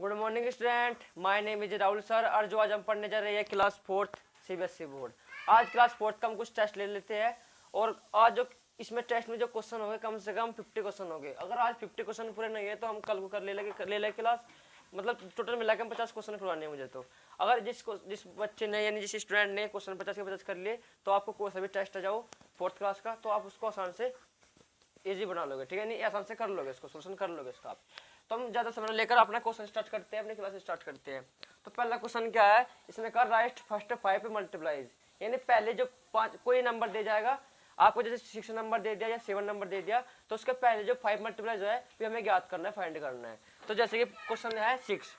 Good morning student, my name is Rahul sir. और जो आज हम पढ़ने जा रहे हैं क्लास फोर्थ सीबीएसई बोर्ड। आज क्लास फोर्थ का हम कुछ टेस्ट ले लेते हैं। और आज जो इसमें टेस्ट में जो क्वेश्चन होंगे कम से कम 50 क्वेश्चन होंगे। अगर आज 50 क्वेश्चन पूरे नहीं है तो हम कल को कर ले क्लास। मतलब टोटल मिला के हम 50 क्वेश्चन करवाने हैं मुझे। तो अगर जिस बच्चे ने यानी जिस स्टूडेंट ने क्वेश्चन 50 के 50 कर लिए तो आपको कोई सा भी टेस्ट आ जाओ फोर्थ क्लास का तो आप उसको आसान से इजी बना लोगे। ठीक है, नहीं आसान से कर लोगे, इसको सोल्यूशन कर लोगे इसका आप। तो हम ज़्यादा समय लेकर अपना क्वेश्चन स्टार्ट करते हैं, अपनी क्लास स्टार्ट करते हैं। तो पहला क्वेश्चन क्या है, इसमें कर राइट फर्स्ट 5 पे मल्टीप्लाइज। यानी पहले जो 5 कोई नंबर दे जाएगा आपको, जैसे 6 नंबर दे दिया या 7 नंबर दे दिया तो उसके पहले जो 5 मल्टीप्लाइज है वो हमें ज्ञात करना है, फाइंड करना है। तो जैसे कि क्वेश्चन है 6,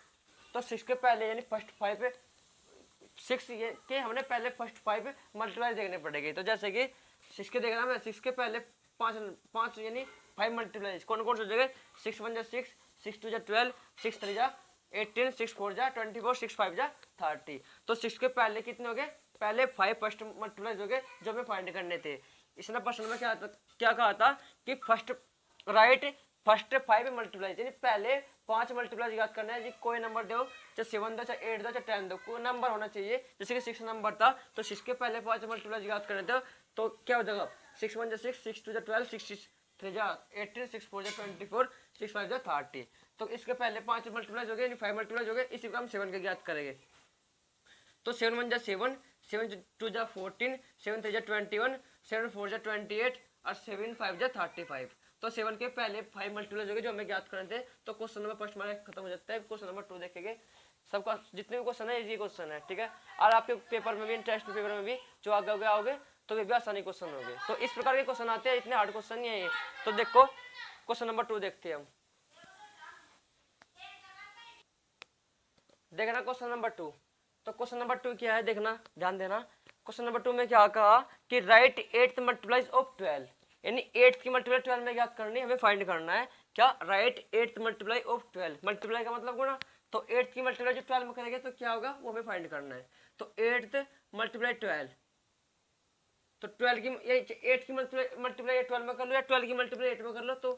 तो 6 के पहले यानी फर्स्ट 5 पे 6 ये के हमने पहले फर्स्ट 5 मल्टीप्लाई देखने पड़ेगी। तो जैसे कि 6 के देखना है, 6 के पहले 5 यानी 5 मल्टीप्लाई कौन कौन से हो जाएगा। 6 1 जा 6, 6 2 जा 12, 6 3 जा 18, 6 4 जा 24, 6 5 जा 30। तो 6 के पहले कितने हो गए, पहले 5 फर्स्ट मल्टीप्लाई हो गए जो हमें फाइंड करने थे। इसने प्रश्न में क्या कहा था कि फर्स्ट राइट फर्स्ट 5 मल्टीप्लाई यानी पहले 5 मल्टीप्लाई याद करना है जी। कोई नंबर दो, चाहे 7 दो, चाहे 8 दो, चाहे 10 दो, कोई नंबर होना चाहिए। जैसे कि 6 नंबर था तो 6 के पहले 5 मल्टीप्लाई याद करने थे तो क्या हो जाएगा। 6 1 जा 6, 6 2 जा 12, 6 3 जा 18, 6 4 जा 24, 6 5 जा 30। तो इसके पहले 5 मल्टीप्लाई हो गए यानी 5 मल्टीप्लाई हो गए। इसी को हम 7 के याद करेंगे। तो 7 1 जा 7, 7 2 जा 14, 7 3 जा 21, 7 4 जा 28 और 7 5 जा 35। तो 7 के पहले 5 मल्टीप्लाई हो गए जो हमें याद करने थे। तो क्वेश्चन नंबर फर्स्ट हमारा खत्म हो जाता है। क्वेश्चन नंबर 2 देखेंगे। सबका जितने भी क्वेश्चन है इजी क्वेश्चन है, ठीक है। और आपके पेपर में भी, टेस्ट पेपर में भी जो आगे आओगे तो वे भी आसानी क्वेश्चन होंगे। तो इस प्रकार के क्वेश्चन आते हैं, इतने हार्ड क्वेश्चन नहीं है ये। तो देखो क्वेश्चन नंबर 2 देखते हैं हम। देखना क्वेश्चन नंबर 2। तो क्वेश्चन नंबर 2 क्या है देखना, ध्यान देना। क्वेश्चन नंबर 2 में क्या कहा कि राइट 8th मल्टीप्लाइज ऑफ 12। यानी 8 की मल्टीप्लाई 12 में याद करनी, हमें फाइंड करना है क्या right 8th multiply of 12। Multiply का मतलब गुणा, तो 8 की मल्टीप्लाई जो 12 में करेंगे तो क्या होगा वो हमें फाइंड करना है। तो 8th मल्टीप्लाई 12, तो 12 की 8 की मल्टीप्लाई 12 में कर लो या 12 की मल्टीप्लाई 8 में कर लो तो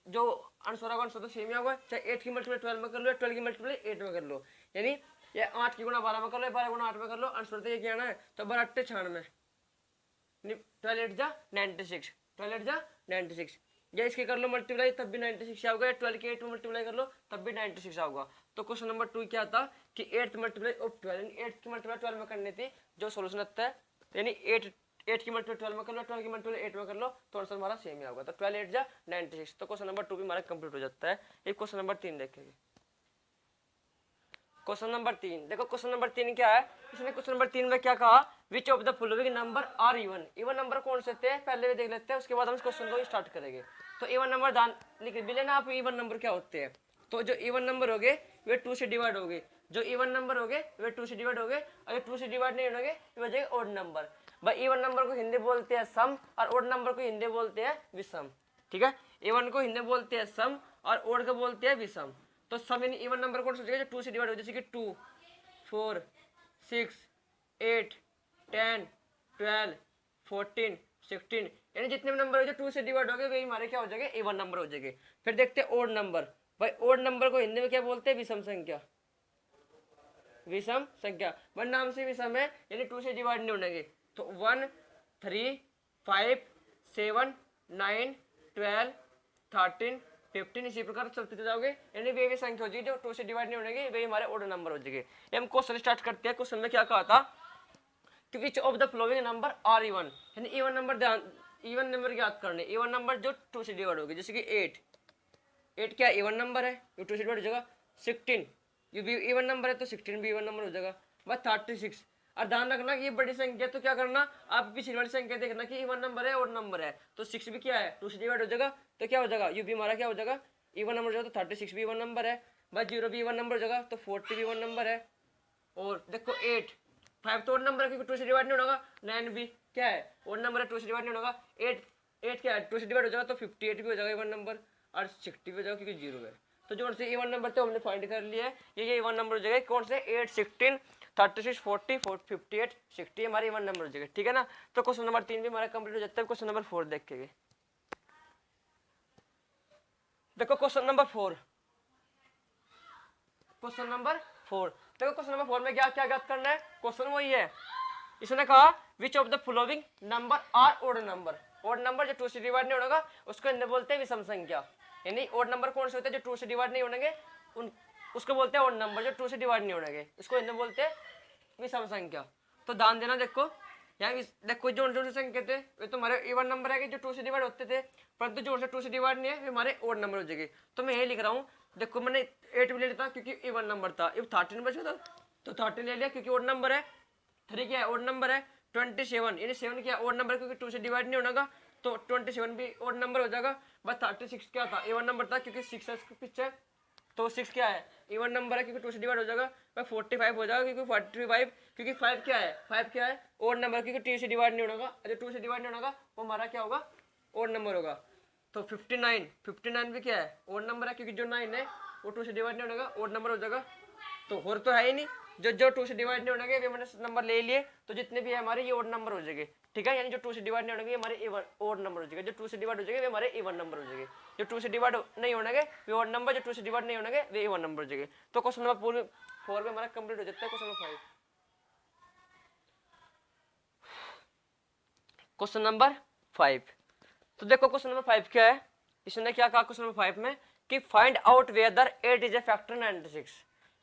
जो आंसर होगा आंसर तो सेम ही होगा। चाहे 8 की मल्टीप्लाई 12 में कर लो या 12 की मल्टीप्लाई 8 में कर लो। यानी ये 8 की गुणा 12 में कर लो, 12 गुणा 8 में कर लो, आंसर तो ये क्या है। तो 12 96, 12 8 जा 96, 12 8 जा 96। या इसके कर लो मल्टीप्लाई तब भी 96 आओगा, या 12 के 8 में मल्टीप्लाई कर लो तब भी 96 आओगा। तो क्वेश्चन नंबर 2 क्या था कि 8th मल्टीप्लाई ऑफ 12, यानी 8 की मल्टीप्लाई 12 में करनी थी जो सोल्यूशन आता है। यानी 8 की मल्टीप्लाई 12 में कर लो, 12 की मल्टीप्लाई 8 में कर लो तो आंसर हमारा सेम ही होगा। तो 12 8 जा 96। तो क्वेश्चन नंबर 2 भी हमारा कंप्लीट हो जाता है। एक क्वेश्चन नंबर 3 देखेंगे। क्वेश्चन नंबर 3 देखो, क्वेश्चन नंबर 3 क्या है। इसने क्वेश्चन नंबर 3 में क्या कहा, which of the following number are even. Even number कौन से थे पहले भी देख लेते हैं, उसके बाद हम इस क्वेश्चन को स्टार्ट करेंगे। तो इवन नंबर दान लिख भी लेना आप, इवन नंबर क्या होते हैं। तो जो इवन नंबर हो गए वे 2 से डिवाइड हो गए, जो इवन नंबर हो गए वे 2 से डिवाइड हो गए। अगर 2 से डिवाइड नहीं होंगे तो बचेगा ऑड नंबर। भाई इवन नंबर को हिंदी बोलते हैं सम और ऑड नंबर को हिंदी बोलते हैं विषम, ठीक है। इवन को हिंदी बोलते हैं सम और ऑड को बोलते हैं विषम। तो सम यानी इवन नंबर कौन सा हो जाएगा जो 2 से डिवाइड हो, जैसे कि 2 4 6 8 10 12 14 16, यानी जितने भी नंबर हो जाए 2 से डिवाइड हो गए वही हमारे क्या हो जाएंगे, इवन नंबर हो जाएंगे। फिर देखते हैं ओड नंबर। भाई ओड नंबर को हिंदी में क्या बोलते हैं, विषम संख्या। विषम संख्या भाई नाम से विषम है, यानी 2 से डिवाइड नहीं होंगे। तो 1 3 5 7 9 12 13 15 इसी प्रकार चलते जाओगे, यानी वे संख्या हो जाएगी जो 2 से डिवाइड नहीं होंगे वही हमारे ऑड नंबर हो जाएंगे। हम क्वेश्चन स्टार्ट करते हैं। क्वेश्चन में क्या कहा था कि which of the following number are even, यानी इवन नंबर ध्यान, इवन नंबर याद करने, इवन नंबर जो 2 से डिवाइड होगी। जैसे कि 8 क्या इवन नंबर है, ये 2 से डिवाइड हो जाएगा। 16 ये भी इवन नंबर है तो 16 भी इवन नंबर हो जाएगा। बस 36। और ध्यान रखना कि ये बड़ी संख्या तो क्या करना, आप पिछली वाली संख्या देखना कि इवन नंबर है और नंबर है। तो 6 भी क्या है 2 से डिवाइड हो जाएगा तो क्या हो जाएगा, यू भी हमारा क्या हो जाएगा इवन नंबर हो जाएगा। तो 36 भी इवन नंबर है। बस 0 भी इवन नंबर हो जाएगा तो 40 भी इवन नंबर है। और देखो 8 5 तो और नंबर है क्योंकि 2 से डिवाइड नहीं होगा। 9 भी क्या है और नंबर है, 2 से डिवाइड नहीं होगा। 8 क्या है 2 से डिवाइड हो जाएगा तो 58 भी हो जाएगा इवन नंबर, और 60 भी हो जाएगा क्योंकि 0 है। तो जो से इवन नंबर थे हमने फाइंड कर लिया है, ये इवन नंबर हो जाएगा। कौन से 8 16 36 40 58 60 हमारे इवन नंबर हो जाएगा, ठीक है ना। तो क्वेश्चन नंबर 3 भी हमारा कंप्लीट हो जाता है। क्वेश्चन नंबर 4 देखेंगे। देखो क्वेश्चन नंबर 4, क्वेश्चन नंबर 4। देखो क्वेश्चन नंबर 4 में क्या क्या ज्ञात करना है, क्वेश्चन वही है। इसने कहा which of the following number are odd number. Odd number जो 2 से डिवाइड नहीं होगा उसको इन्हें बोलते हैं विषम संख्या। यानी ओड नंबर कौन से होते हैं, जो 2 से डिवाइड नहीं होंगे उन उसको बोलते हैं ओड नंबर, जो 2 से डिवाइड नहीं होंगे उसको इन्हें बोलते हैं विषम संख्या। तो ध्यान देना, देखो यहाँ देखो जो से संख्या थे वे तो हमारे इवन नंबर है जो 2 से डिवाइड होते थे, परंतु जो 2 से डिवाइड नहीं है वे हमारे ओड नंबर हो जाएंगे। तो मैं यही लिख रहा हूँ, देखो मैंने 8 भी ले लिया था क्योंकि इवन नंबर था, अब 13 बचा था तो 13 ले लिया क्योंकि ओड नंबर है। 3 क्या है, ओड नंबर है। 27 यानी 7 क्या ओड नंबर क्योंकि 2 से डिवाइड नहीं होगा तो 27 भी ओड नंबर हो जाएगा। बस 36 क्या था, इवन नंबर था क्योंकि 6 है इसके पीछे, तो 6 क्या है इवन नंबर है क्योंकि 2 से डिवाइड हो जाएगा। बस 45 हो जाएगा क्योंकि 45 क्योंकि 5 क्या है, 5 क्या है ओड नंबर क्योंकि 2 से डिवाइड नहीं होगा, अगर 2 से डिवाइड नहीं होगा वो हमारा क्या होगा ओड नंबर होगा। तो 59 भी क्या है ओड नंबर है क्योंकि जो 9 है वो 2 से डिवाइड नहीं होगा ओड नंबर हो जाएगा। तो और तो है ही नहीं, जो 2 से डिवाइड नहीं होंगे वे मैंने नंबर ले लिए, तो जितने भी है हमारे ये ओड नंबर हो जाएंगे। ठीक है, यानी जो 2 से डिवाइड नहीं होंगे हमारे इवन ओड नंबर हो जाएगा, जो 2 से डिवाइड हो जाएंगे वे हमारे इवन नंबर हो जाएंगे, जो 2 से डिवाइड नहीं होंगे वे ओड नंबर, जो 2 से डिवाइड नहीं होंगे वे इवन नंबर हो जाएंगे। तो क्वेश्चन नंबर 4 में हमारा कंप्लीट हो जाता है। Question number 5, question number 5। तो देखो क्वेश्चन नंबर 5 क्या है, इसने क्या कहा क्वेश्चन नंबर 5 में कि find out whether 8 is a factor 96।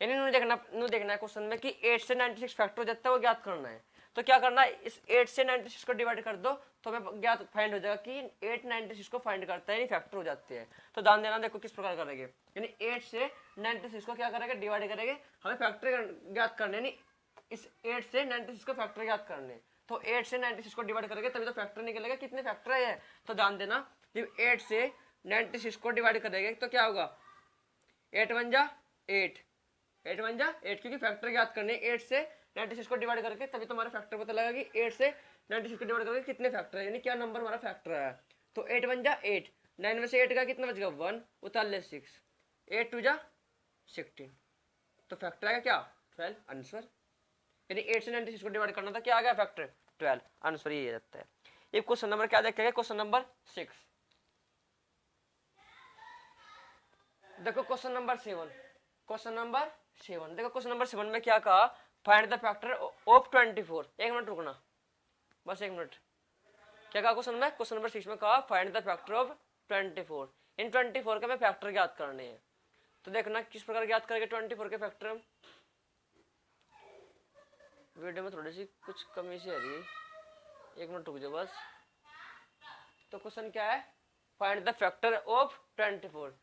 यानी इन्होंने देखना है क्वेश्चन में कि 8 से 96 फैक्टर हो जाता है वो ज्ञात करना है। तो क्या करना है, इस 8 से 96 को डिवाइड कर दो तो हमें ज्ञात फाइंड हो जाएगा कि 8 96 को फाइंड करता है यानी फैक्टर हो जाते हैं। तो ध्यान देना, देखो किस प्रकार करेंगे, यानी 8 से 96 को क्या करेंगे डिवाइड करेंगे, हमें फैक्टर ज्ञात करने, यानी इस 8 से 96 को फैक्टर ज्ञात करने। तो 8 से 96 को डिवाइड करेंगे तभी तो फैक्टर निकलेगा, कितने फैक्टर है। तो ध्यान देना, जब 8 से 96 को डिवाइड करेंगे तो क्या होगा 8 1 जा 8, 8 1 जा 8 क्योंकि फैक्टर ज्ञात करने 8 से 96 को डिवाइड करके तभी तो हमारा फैक्टर पता लगा कि 8 से 96 को डिवाइड करके कितने फैक्टर है, यानी क्या नंबर हमारा फैक्टर है। तो 8 1 जा 8, 9 में से 8 का कितना बचेगा 1, उतार 6, 8 2 जा 16, तो फैक्टर आएगा क्या 12 आंसर। यानी 8 से 96 को डिवाइड करना था, क्या आ गया फैक्टर 12, आंसर ये जाता है। एक क्वेश्चन नंबर क्या देखेंगे, क्वेश्चन नंबर 6। देखो क्वेश्चन नंबर 7, क्वेश्चन नंबर 7 देखो क्वेश्चन नंबर 7 में क्या कहा, फाइंड द फैक्टर ऑफ 24। एक मिनट रुकना, बस एक मिनट। क्या कहा क्वेश्चन में, क्वेश्चन नंबर 6 में कहा फाइंड द फैक्टर ऑफ 24। इन 24 के में फैक्टर ज्ञात करने हैं। तो देखना किस प्रकार ज्ञात करेंगे 24 के फैक्टर हम। वीडियो में थोड़ी सी कुछ कमी सी आ रही है, एक मिनट रुक जाओ बस। तो क्वेश्चन क्या है, फाइंड द फैक्टर ऑफ 24।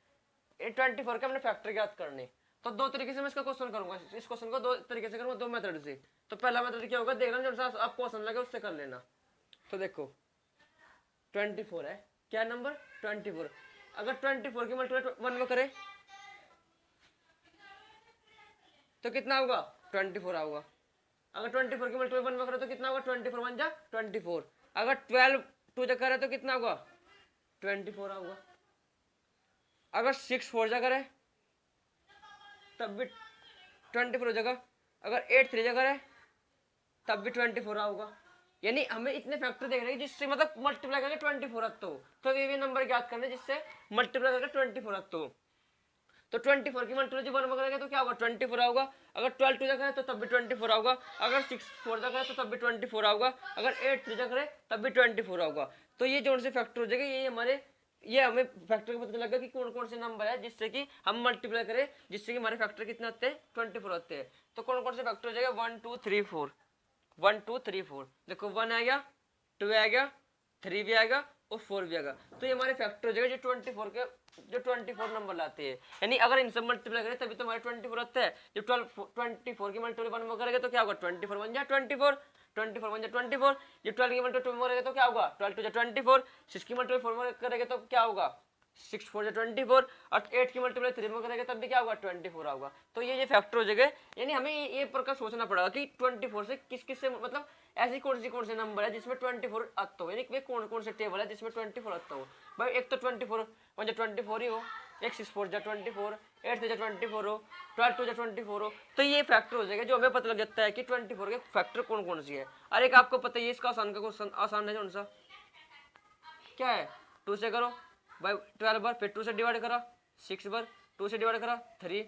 इन 24 के हमने फैक्टर ज्ञात करने। तो दो तरीके से मैं इसका क्वेश्चन करूंगा, इस क्वेश्चन को दो तरीके से करूंगा, दो मेथड से। तो पहला मेथड क्या होगा, देखना जो सा आपको क्वेश्चन लगे उससे कर लेना। तो देखो 24 है, क्या नंबर 24, अगर 24 की मल्टीप्लाई 1 में करे तो कितना होगा 24 होगा। अगर 24 की मल्टीप्लाई 1 में करे तो कितना होगा 24 1 जा 24। अगर 12 2 जा करे तो कितना होगा 24 होगा। अगर 6 4 जा करे तब भी 24 हो जाएगा। अगर 8 3 जा करे तब भी 24 होगा। यानी हमें इतने फैक्टर देखने हैं जिससे मतलब मल्टीप्लाई करके 24 तो ये नंबर ज्ञात करने जिससे मल्टीप्लाई करके 24 तो 24 की मल्टीप्लाई 1 में करेंगे तो क्या होगा 24 होगा। अगर 12 2 जा करे तो तब भी 24 होगा। अगर 6 4 जा करे तो तब भी 24 होगा। अगर 8 3 जा करे तब भी 24 होगा। तो ये जो से फैक्टर हो जाएगा ये हमें फैक्टर का पता लगा कि कौन कौन से नंबर है जिससे कि हम मल्टीप्लाई करें, जिससे कि हमारे फैक्टर कितने आते हैं 24 आते हैं। तो कौन कौन से फैक्टर हो जाएगा 1 2 3 4, 1 2 3 4। देखो 1 आ गया, 2 आ गया, 3 भी आएगा और 4 भी आएगा। तो ये हमारे फैक्टर हो जाएगा जो 24 नंबर लाते हैं। यानी अगर इनसे मल्टीप्लाई करें तभी तो हमारे 24 आते हैं। जब 24 की मल्टीप्लाई 1 में करेंगे तो क्या होगा 24 1 जा 24, 24 1 जा 24। जब 12 की मल्टीप्लाई 2 में करेंगे तो क्या होगा 12 2 जा 24। 6 की मल्टीप्लाई 4 में करेंगे तो क्या होगा 6 4 जा 24। और 8 की मल्टीप्लाई 3 में करेंगे तब भी क्या होगा 24 होगा। तो ये फैक्टर हो जाएगा। यानी हमें ये प्रकार सोचना पड़ेगा कि 24 से किस से मतलब ऐसी कौन से नंबर है जिसमें 24 आता हो, यानी वे कौन से टेबल है जिसमें 24 आता हो। भाई एक तो 24 1 जा 24 ही हो, एक 6 4 जा 24, 8 3 जा 24 हो, 12 2 जा 24 हो। तो ये फैक्टर हो जाएगा जो हमें पता लग जाता है कि 24 के फैक्टर कौन सी है। और एक आपको पता है इसका आसान का क्वेश्चन आसान है, कौन सा क्या है 2 से करो भाई 12 बार, फिर 2 से डिवाइड करा 6 बार, 2 से डिवाइड करा 3,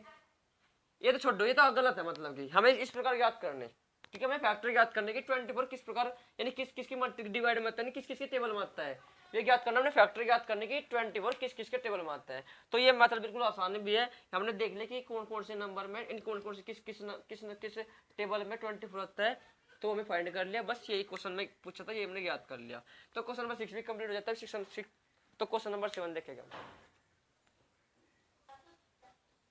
ये तो छोड़ दो, ये तो गलत है, मतलब कि हमें इस प्रकार याद करने, ठीक है, हमें फैक्टर याद करने की 24 किस प्रकार, यानी किस किस की डिवाइड में आता है, किस किस के टेबल में आता है, ये याद करना, हमने फैक्टर याद करने की 24 किस किस के टेबल में आता है। तो ये मेथड बिल्कुल आसान भी है, हमने देख लिया कि कौन कौन से नंबर में, इन कौन कौन से किस किस किस टेबल में 24 आता है, तो हमें फाइंड कर लिया, बस यही क्वेश्चन में पूछा था, ये हमने याद कर लिया। तो क्वेश्चन नंबर 6 भी कंप्लीट हो जाता है। 6 तो क्वेश्चन नंबर 7 देखेगा।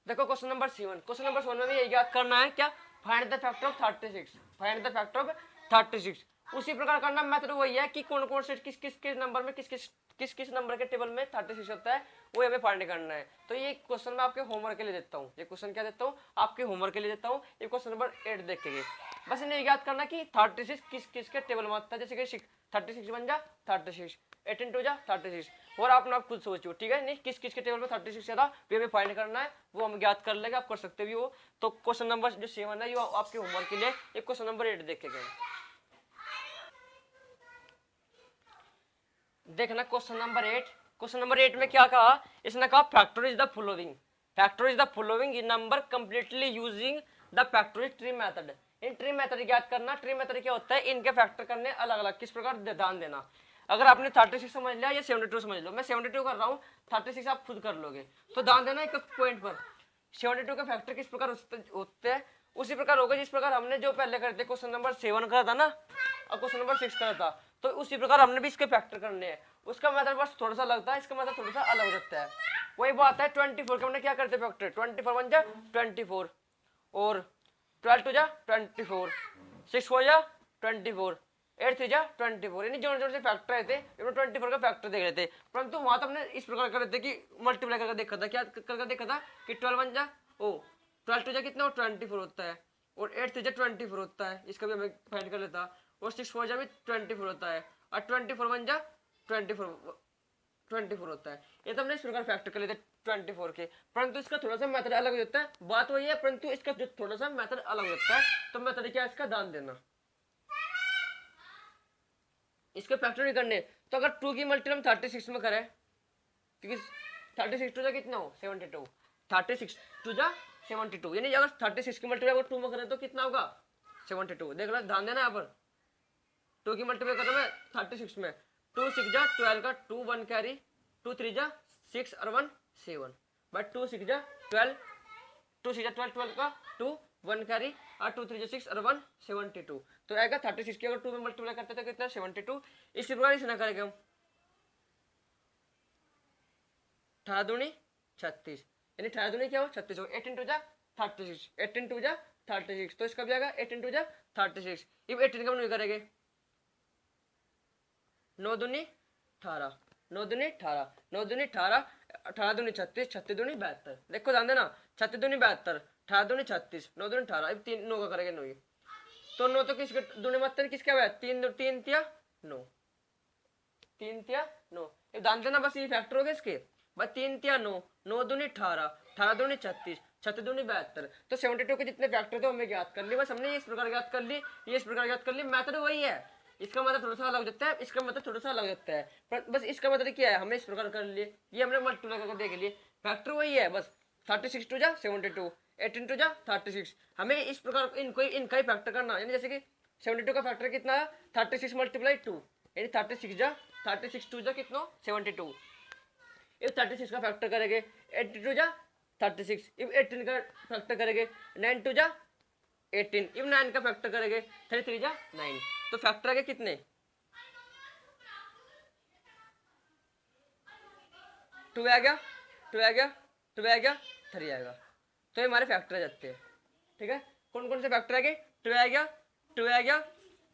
देखो क्वेश्चन नंबर 7, क्वेश्चन नंबर 7 में भी यही याद करना है, क्या, find the factor of 36, find the factor of 36। उसी प्रकार करना मेथड वही है कि कौन कौन से किस किस के नंबर में किस नंबर के टेबल में 36 होता है, वो हमें फाइंड करना है। तो ये क्वेश्चन मैं आपके होमवर्क के लिए देता हूँ, ये क्वेश्चन क्या देता हूँ, आपके होमवर्क के लिए देता हूँ। ये क्वेश्चन नंबर 8 देखेंगे, बस इन्हें याद करना कि 36 किस किस के टेबल में आता है, जैसे कि 36 बन जा 36, 18 टू जा 36, और आप खुद सोचो, ठीक है, नहीं किस किस के टेबल में 36 था, वो हमें फाइंड करना है, वो हम याद कर लेंगे, आप कर सकते भी हो। तो क्वेश्चन नंबर जो 7 है, ये आपके होमवर्क के लिए, एक क्वेश्चन नंबर 8 देखेंगे। देखना क्वेश्चन नंबर 8, क्वेश्चन नंबर 8 में क्या कहा, इसने कहा factorise the following, factorise the following number completely using the factorise tree method. इन ट्री मेथड याद करना, ट्री मेथड क्या होता है, इनके फैक्टर करने अलग अलग किस प्रकार ध्यान देना। अगर आपने 36 समझ लिया या 72 समझ लो, मैं 72 कर रहा हूँ, 36 आप खुद कर लोगे, तो ध्यान देना एक पॉइंट पर, 72 के फैक्टर किस प्रकार होते हैं, उसी प्रकार होगा जिस प्रकार हमने जो पहले करते क्वेश्चन नंबर 7 करा था ना, और क्वेश्चन नंबर 6 करा था, तो उसी प्रकार हमने भी इसके फैक्टर करने हैं। उसका मेथड बस थोड़ा सा लगता है, इसका मेथड थोड़ा सा अलग हो जाता है। वही बात है 24 के हमने क्या करते फैक्टर, 24 बन जा 24, और 12 टू जा 24, 6 4 जा 24, 8 3 जा 24, यानी जो जो से फैक्टर आए थे 24 का फैक्टर देख रहे थे, परंतु वहां तो हमने इस प्रकार कर रहे थे कि मल्टीप्लाई करके देखा था, क्या करके देखा था कि 12 बन जा 12 टू जा कितना हो 24 होता है, और 8 3 जा 24 होता है, इसका भी हमें फाइंड कर लेता, और 6 4 जा भी 24 होता है, और 24 बन जा 24 होता है। ये तो हमने इस प्रकार फैक्टर कर लेते 24 के, परंतु इसका थोड़ा सा मेथड अलग हो जाता है, बात वही है, परंतु इसका जो थोड़ा सा मेथड अलग होता है। तो मेथड क्या है इसका, ध्यान देना, इसके फैक्टर नहीं करने। तो अगर 2 की मल्टीप्लाई हम 36 में करें, क्योंकि 36 टू जा कितना हो 72, 36 टू जा 72, यानी अगर 36 की मल्टीप्लाई अगर 2 में करें तो कितना होगा 72। देख लो, ध्यान देना यहाँ पर, 2 की मल्टीप्लाई कर रहा मैं 36 में, 2 6 जा 12 का 2 1 कैरी, 2 3 जा 6 और 1 7, बट 2 6 जा 12, 2 6 जा 12 12 का 2 1 कैरी, और 2 3 जा 6 और 1 72, तो आएगा 36 की अगर 2 में मल्टीप्लाई करते तो कितना 72। इसी प्रकार इसे ना करेंगे हम 18 दूनी 36, यानी 18 दूनी क्या हो 36 हो, 18 टू जा 36, 18 टू जा 36, तो इसका भी आएगा 18 टू जा 36। अब 18 का हम नहीं करेंगे, 9 दूनी 18, 9 दूनी 18, 9 दूनी 18, 18 दूनी 36, 36 दूनी 72, देखो ध्यान देना 36 दूनी 72, 18 दूनी 36, 9 दूनी 18, अब 3 9 का करेंगे 9, तो 9 तो किसके दूनी मतलब किसका है 3 3 तिया 9, 3 तिया 9, अब ध्यान देना बस ये फैक्टर हो गए इसके, बस 3 तिया 9, 9 दूनी 18, 18 दूनी 36, 36 दूनी 72, तो 72 के जितने फैक्टर थे हमें याद कर ली, बस हमने इस प्रकार याद कर ली, ये इस प्रकार याद कर ली, मेथड वही है, इसका मतलब थोड़ा सा अलग हो जाता है, इसका मतलब थोड़ा सा अलग हो जाता है, पर बस इसका मतलब क्या है हमने इस प्रकार कर लिए, ये हमने मल्टीप्लाई करके देख लिए, फैक्टर वही है बस 36 टू जा 72, 18 टू जा 36, हमें इस प्रकार इनका ही फैक्टर करना, यानी जैसे कि 72 का फैक्टर कितना है 36 मल्टीप्लाई 2, यानी 36 टू जा कितना 72, इफ 36 का फैक्टर करेंगे 80 टू जा 36, इफ 18 का फैक्टर करेंगे 9 टू जा 18, इफ 9 का फैक्टर करेंगे 33 जा 9, तो फैक्टर आगे कितने 2 आ गया 2 आ गया 2 आ गया 3 आएगा, तो ये हमारे फैक्टर आ जाते हैं, ठीक है। कौन कौन से फैक्टर आ गए 2 आ गया 2 आ गया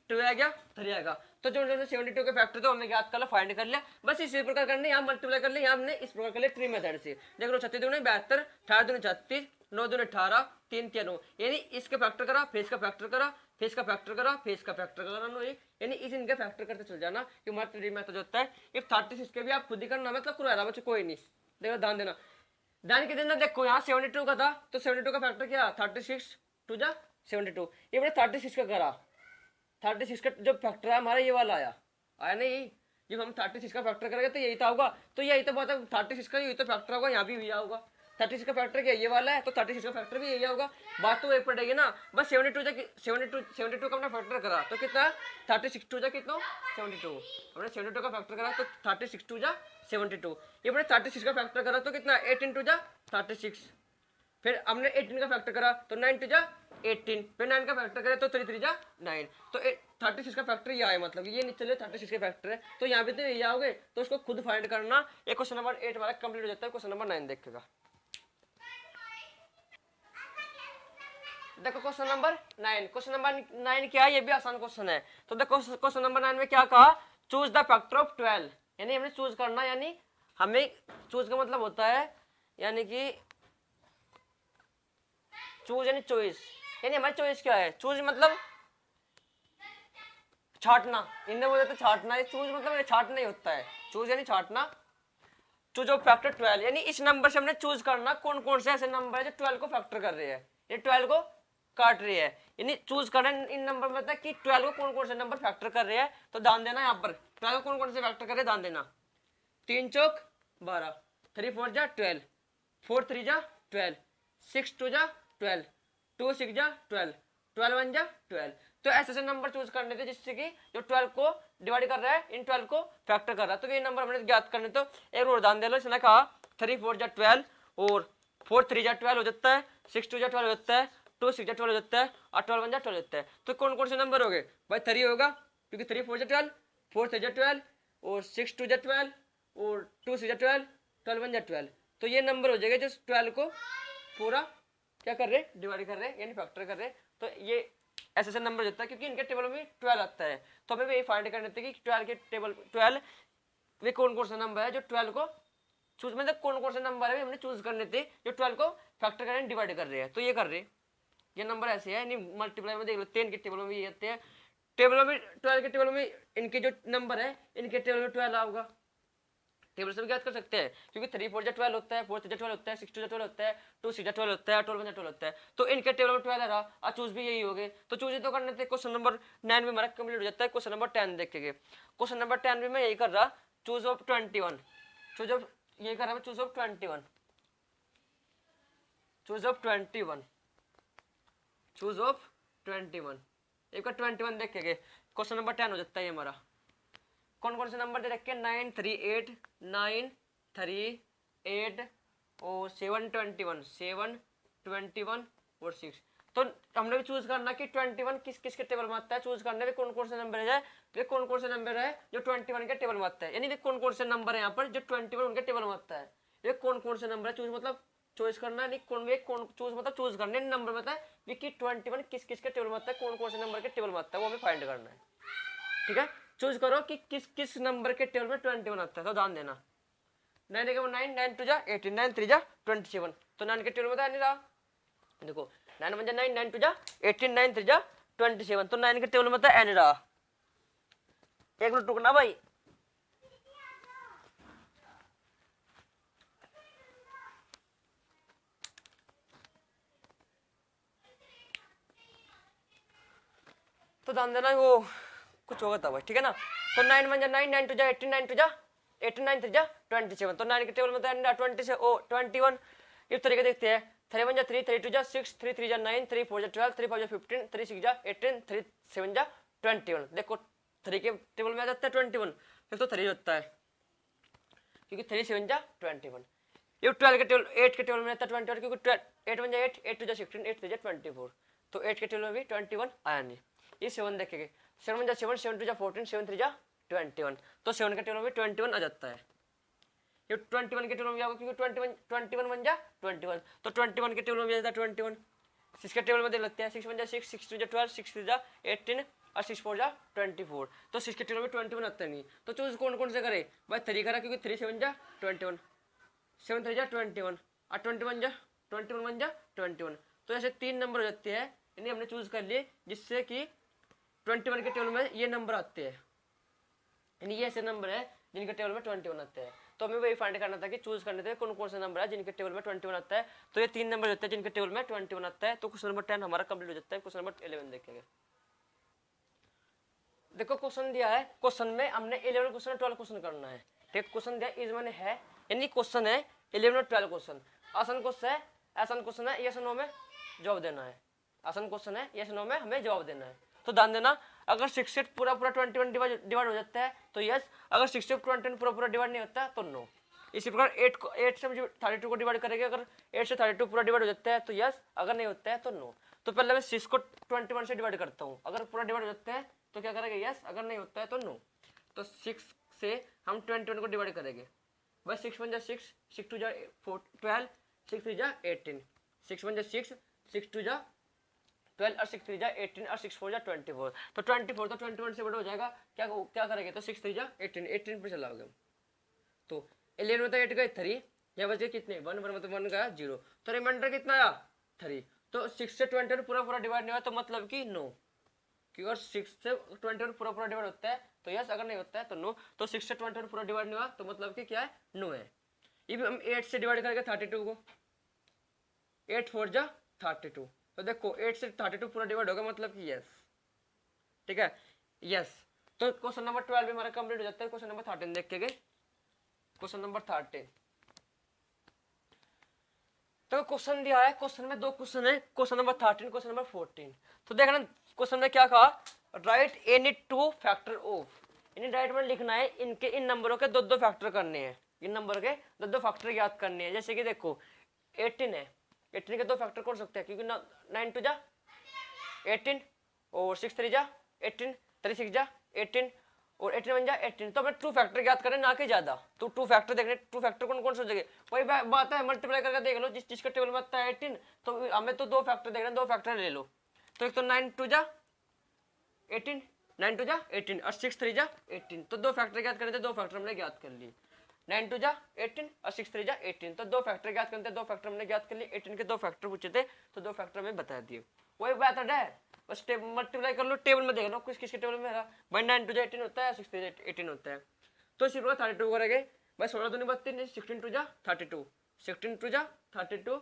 2 आ गया 3 आएगा, तो जो 72 के फैक्टर तो हमने याद कर लिया, फाइंड कर लिया, बस इसी प्रकार करने यहाँ मल्टीप्लाई कर लिया, हमने इस प्रकार कर लिया ट्री मेथड से। देख लो 36 दूनी 72, 18 दूनी 36, 9 दूनी 18, 3 3 9, यानी इसके फैक्टर करा फिर इसका फैक्टर करा फिर इसका फैक्टर करा फिर इसका फैक्टर करा 9, यानी इस इनके फैक्टर करते चल जाना, कि हमारा ट्री मेथड होता है। इफ 36 के भी आप खुद ही करना, मतलब करवा बच्चों कोई नहीं, देखो ध्यान देना, ध्यान के देना, देखो यहाँ 72 का था, तो 72 का फैक्टर क्या 36 टू जा 72, ये मैंने 36 का करा, 36 का जो फैक्टर है हमारा ये वाला आया नहीं, जब हम 36 का फैक्टर करेंगे तो यही तो होगा, तो यही तो बात है 36 का यही तो फैक्टर होगा, यहाँ भी यही होगा 36 का फैक्टर क्या ये वाला है, तो 36 का फैक्टर भी यही होगा। बात तो एक पड़ेगी ना, बस 72 का हमने फैक्टर करा तो कितना 36 टू जा कितना 72, हमने 72 का फैक्टर करा तो 36 टू जा 72, ये हमने 36 का फैक्टर करा तो कितना 18 टू जा 36, फिर हमने 18 का फैक्टर करा तो 9 टू जा 18, फिर 9 का फैक्टर करें तो 3 3 जा 9, तो 36 का फैक्टर ये आए, मतलब ये नहीं चले 36 के फैक्टर है, तो यहाँ पे तो ये आओगे, तो उसको खुद फाइंड करना। एक क्वेश्चन नंबर 8 हमारा कंप्लीट हो जाता है। क्वेश्चन नंबर 9 देखेगा, देखो क्वेश्चन नंबर 9, क्वेश्चन नंबर 9 क्या है, ये भी आसान क्वेश्चन है। तो देखो क्वेश्चन नंबर 9 में क्या कहा, चूज द फैक्टर ऑफ 12, यानी हमें चूज करना, यानी हमें चूज का मतलब होता है यानी कि चूज यानी चॉइस, यानी हमारी चॉइस क्या है, चूज मतलब छाटना, इनने बोले तो छाटना है, चूज मतलब छाटना ही होता है, चूज यानी छाटना। चूज ऑफ फैक्टर 12, यानी इस नंबर से हमने चूज करना कौन कौन से ऐसे नंबर है जो 12 को फैक्टर कर रहे हैं, ये 12 को काट रही है, यानी चूज करना इन नंबर में था कि 12 को कौन कौन से नंबर फैक्टर कर रहे हैं। तो ध्यान देना यहाँ पर 12 को कौन कौन से फैक्टर कर रहे हैं, ध्यान देना। 3 चौक 12, 3 4 जा 12, 4 3 जा 12, 6 2 जा 12, 2 6 जा 12, 12 1 जा 12। तो ऐसे ऐसे नंबर चूज करने थे जिससे कि जो 12 को डिवाइड कर रहा है इन 12 को फैक्टर कर रहा है, तो ये नंबर हमने ज्ञात करने। तो एक और ध्यान दे लो, इसने कहा 3 4 जा 12 और 4 3 जा 12 हो जाता है, 6 2 जा 12 हो जाता है, 2 6 जा 12 हो जाता है और 12 1 जा 12 हो जाता है। तो कौन कौन से नंबर हो गए भाई, 3 होगा क्योंकि 3 4 जा 12, 4 3 जा 12 और 6 2 जा 12 और 2 6 जा 12, 12 1 जा 12। तो ये नंबर हो जाएगा जो 12 को पूरा क्या कर रहे, डिवाइड कर रहे हैं यानी फैक्टर कर रहे हैं। तो ये ऐसे ऐसे नंबर होता है क्योंकि इनके टेबल में 12 आता है, तो हमें ये फाइंड करने थे कि 12 के टेबल 12 वे कौन कौन सा नंबर है जो 12 को चूज, मतलब कौन कौन से नंबर है हमने चूज करने थे जो 12 को फैक्टर कर रहे हैं डिवाइड कर रहे हैं। तो ये कर रहे हैं, ये नंबर ऐसे है, नहीं मल्टीप्लाई में देख लो 10 के टेबल में भी आते हैं, टेबल में 12 के टेबल में इनके जो नंबर है इनके टेबल में 12 आऊगा, टेबल से भी याद कर सकते हैं क्योंकि 3 4 जा 12 होता है, 4 3 जा 12 होता है, 6 2 जा 12 होता है, 2 6 जा 12 होता है, 12 1 जा 12 होता है। तो इनके टेबल में 12 रहा और चूज भी यही हो गए, तो चूज तो करने थे। क्वेश्चन नंबर 9 में हमारा कंप्लीट हो जाता है। क्वेश्चन नंबर 10 देखेंगे, क्वेश्चन नंबर 10 में मैं यही कर रहा, चूज ऑफ 21, चूज ऑफ ये कर रहा मैं, choose of 21, choose of 21, choose of 21, एक बार 21 देखेंगे, क्वेश्चन नंबर 10 हो जाता है ये हमारा। कौन कौन से नंबर दे रखे, 9 3 8, 9 3 8 और 7 21, 7 21 और 6। तो हमने भी चूज करना कि 21 किस किस के टेबल में आता है, चूज करना है कौन कौन से नंबर है, वे कौन कौन से नंबर है जो 21 के टेबल में आता है, यानी वे कौन कौन से नंबर है यहाँ पर जो 21 उनके टेबल में आता है, वे कौन कौन से नंबर है, चूज मतलब चॉइस करना, नहीं कौन वे कौन चूज मतलब चूज करने नंबर में आता है कि 21 किस किस के टेबल में आता है, कौन कौन से नंबर के टेबल में आता है वो हमें फाइंड करना है। ठीक है, चूज करो कि किस किस नंबर के टेबल में 21 आता है। तो ध्यान देना, 9 9 9 2 जा 18, 9 3 जा 27, तो 9 के टेबल में तो नहीं रहा, देखो 9 1 जा 9, 9 2 जा 18, 9 3 जा 27, तो 9 के टेबल में तो नहीं रहा। एक मिनट रुकना भाई, तो ध्यान देना वो कुछ होगा था भाई, ठीक है ना। तो 9 1 जा 9, 9 2 जा 18, 9 2 जा 18, 9 3 जा 27, तो 9 के टेबल में तो 20 से 21। इस तरीके देखते हैं, 3 1 जा 3, 3 2 जा 6, 3 3 जा 9, 3 4 जा 12, 3 5 जा 15, 3 6 जा 18, 3 7 जा 21। देखो 3 के टेबल में आ जाता है 21, फिर तो 3 होता है क्योंकि 3 7 जा 21। ये 12 के टेबल 8 के टेबल में आता है 21 क्योंकि 8 1 जा 8, 8 2 जा 16, 8 3 जा 24, तो 8 के टेबल में भी 21 आया नहीं। ये 7 देखेंगे, 7 1 जा 7, 7 2 जा 14, 7 3 जा 21, तो 7 के टेबल में 21 आ जाता है। ये 21 के टेबल में जाओगे क्योंकि 21 1 जा 21, तो 21 के टेबल में आ जाता है 21। 6 के टेबल में देख लेते हैं, 6 1 जा 6, 6 2 जा 12, 6 3 जा 18 और 6 4 जा 24, तो 6 के टेबल में 21 आता नहीं। तो चूज कौन कौन से करे भाई, 3 करा क्योंकि 3 7 जा 21, 7 3 जा 21 और 21 जा 21 1 जा 21, तो ऐसे 3 नंबर हो जाते हैं, इन्हें हमने चूज कर लिए जिससे कि 21 के टेबल में ये नंबर आते हैं, यानी ये ऐसे नंबर है जिनके टेबल में 21 आते हैं। तो हमें वही फाइंड करना था कि चूज करने थे कौन कौन से नंबर है जिनके टेबल में 21 आता है। तो ये 3 नंबर होते हैं जिनके टेबल में 21 आता है। तो क्वेश्चन नंबर 10 हमारा कंप्लीट हो जाता है। क्वेश्चन नंबर 11 देखेंगे। देखो क्वेश्चन दिया है, क्वेश्चन में हमने 11 क्वेश्चन 12 क्वेश्चन करना है। ठीक, क्वेश्चन दिया इस मैंने है, यानी क्वेश्चन है 11 और 12 क्वेश्चन। आसान क्वेश्चन है, यस नो में जवाब देना है। आसान क्वेश्चन है, यस नो में हमें जवाब देना है। तो ध्यान देना, अगर 6 से पूरा 21 डिवाइड हो जाता है तो यस, अगर 6 से 21 पूरा डिवाइड नहीं होता तो नो। इसी प्रकार 8 से 32 को डिवाइड करेंगे, अगर 8 से 32 पूरा डिवाइड हो जाता है तो यस, अगर नहीं होता है तो नो। तो पहले मैं 6 को 21 से डिवाइड करता हूँ, अगर पूरा डिवाइड हो जाता है तो क्या करेंगे यस, अगर नहीं होता है तो नो। तो 6 से हम 21 को डिवाइड करेंगे, बस 6 1 जा 6, 6 2 जा 12, 6 3 जा 18, 6 1 जा 6, 6 2 जा 12 और 6 3 जा 18 और 6 4 जा 24। तो 24 तो 21 से बड़ा हो जाएगा, क्या करेंगे, तो 6 3 जा 18, 18 पे चलाओगे। तो 11 में तो 8 गए 3, यहाँ बच गए कितने 1, 1 मतलब 1 गया 0, तो रिमाइंडर कितना आया 3। तो 6 से 21 पूरा डिवाइड नहीं हुआ तो मतलब कि नो, क्योंकि अगर 6 से 21 पूरा डिवाइड होता है तो यस, अगर नहीं होता है तो नो। तो 6 से 21 पूरा डिवाइड नहीं हुआ तो मतलब कि क्या है, नो है। ये भी हम 8 से डिवाइड करेंगे 32 को, 8 4 जा 32, तो देखो 8 से 32 पूरा डिवाइड होगा मतलब कि यस, ठीक है यस। तो क्वेश्चन नंबर 12 भी हमारा कंप्लीट हो जाता है। क्वेश्चन नंबर 13 देख के गए, क्वेश्चन नंबर 13। तो क्वेश्चन दिया है, क्वेश्चन में 2 क्वेश्चन है, क्वेश्चन नंबर 13, क्वेश्चन नंबर 14। तो देखना क्वेश्चन में क्या कहा, राइट एनी 2 फैक्टर ऑफ, यानी राइट में लिखना है इनके इन नंबरों के 2 फैक्टर करने हैं, इन नंबर के 2 फैक्टर याद करने हैं। जैसे कि देखो 18 है, 18 के 2 फैक्टर कर सकते हैं, क्योंकि 9 2 जा 18 और 6 3 जा 18, 3 6 जा 18 और 18 1 जा 18। तो हमें 2 फैक्टर याद करें, ना कि ज्यादा। तो 2 फैक्टर देखने, 2 फैक्टर कौन से हो जाएंगे, वही बात है, मल्टीप्लाई करके देख लो, जिस चीज का टेबल में आता है 18, तो हमें तो 2 फैक्टर देखना, 2 फैक्टर ले लो। तो एक तो 9 2 जा 18, 9 2 जा 18 और 6 3 जा 18, तो 2 फैक्टर याद करने थे, 2 फैक्टर हमने याद कर लिए, 9 2 जा 18 और 6 3 जा 18। तो 2 फैक्टर याद करते, 2 फैक्टर हमने याद कर लिए, 18 के 2 फैक्टर पूछे थे तो 2 फैक्टर हमें बता दिए, वही बात है। बस मल्टीप्लाई कर लो, टेबल में देख लो किस किसके टेबल में है भाई, 9 2 जा 18 होता है, 6 3 जा 18 होता है। तो सिर्फ 32 करेंगे भाई, 16 2 32, 16 2 जा 32, 16 2 जा 32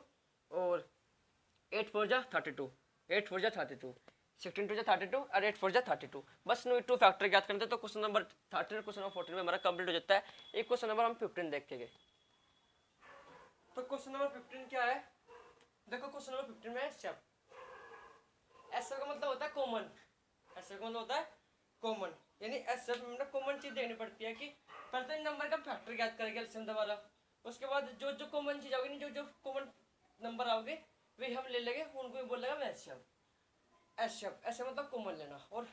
और 8 4 जा 32, 8 4 जा 32, 16 2 जा 32 और 8 4 जा 32। बस नो 2 फैक्टर याद करते, तो क्वेश्चन नंबर 13 क्वेश्चन नंबर 14 में हमारा कंप्लीट हो जाता है। एक क्वेश्चन नंबर हम 15 देख के गए। तो क्वेश्चन नंबर 15 क्या है, देखो क्वेश्चन नंबर 15 में स्टेप, एस का मतलब होता है कॉमन, एस का मतलब होता है कॉमन, यानी एस में कॉमन चीज देखनी पड़ती है कि पहले तो इन नंबर का फैक्टर याद करेंगे एलसीएम दोबारा, उसके बाद जो कॉमन चीज आओगी, जो कॉमन नंबर आओगे वे हम ले लेंगे, उनको बोलेगा एलसीएम। एलसीएम मतलब कॉमन लेना, और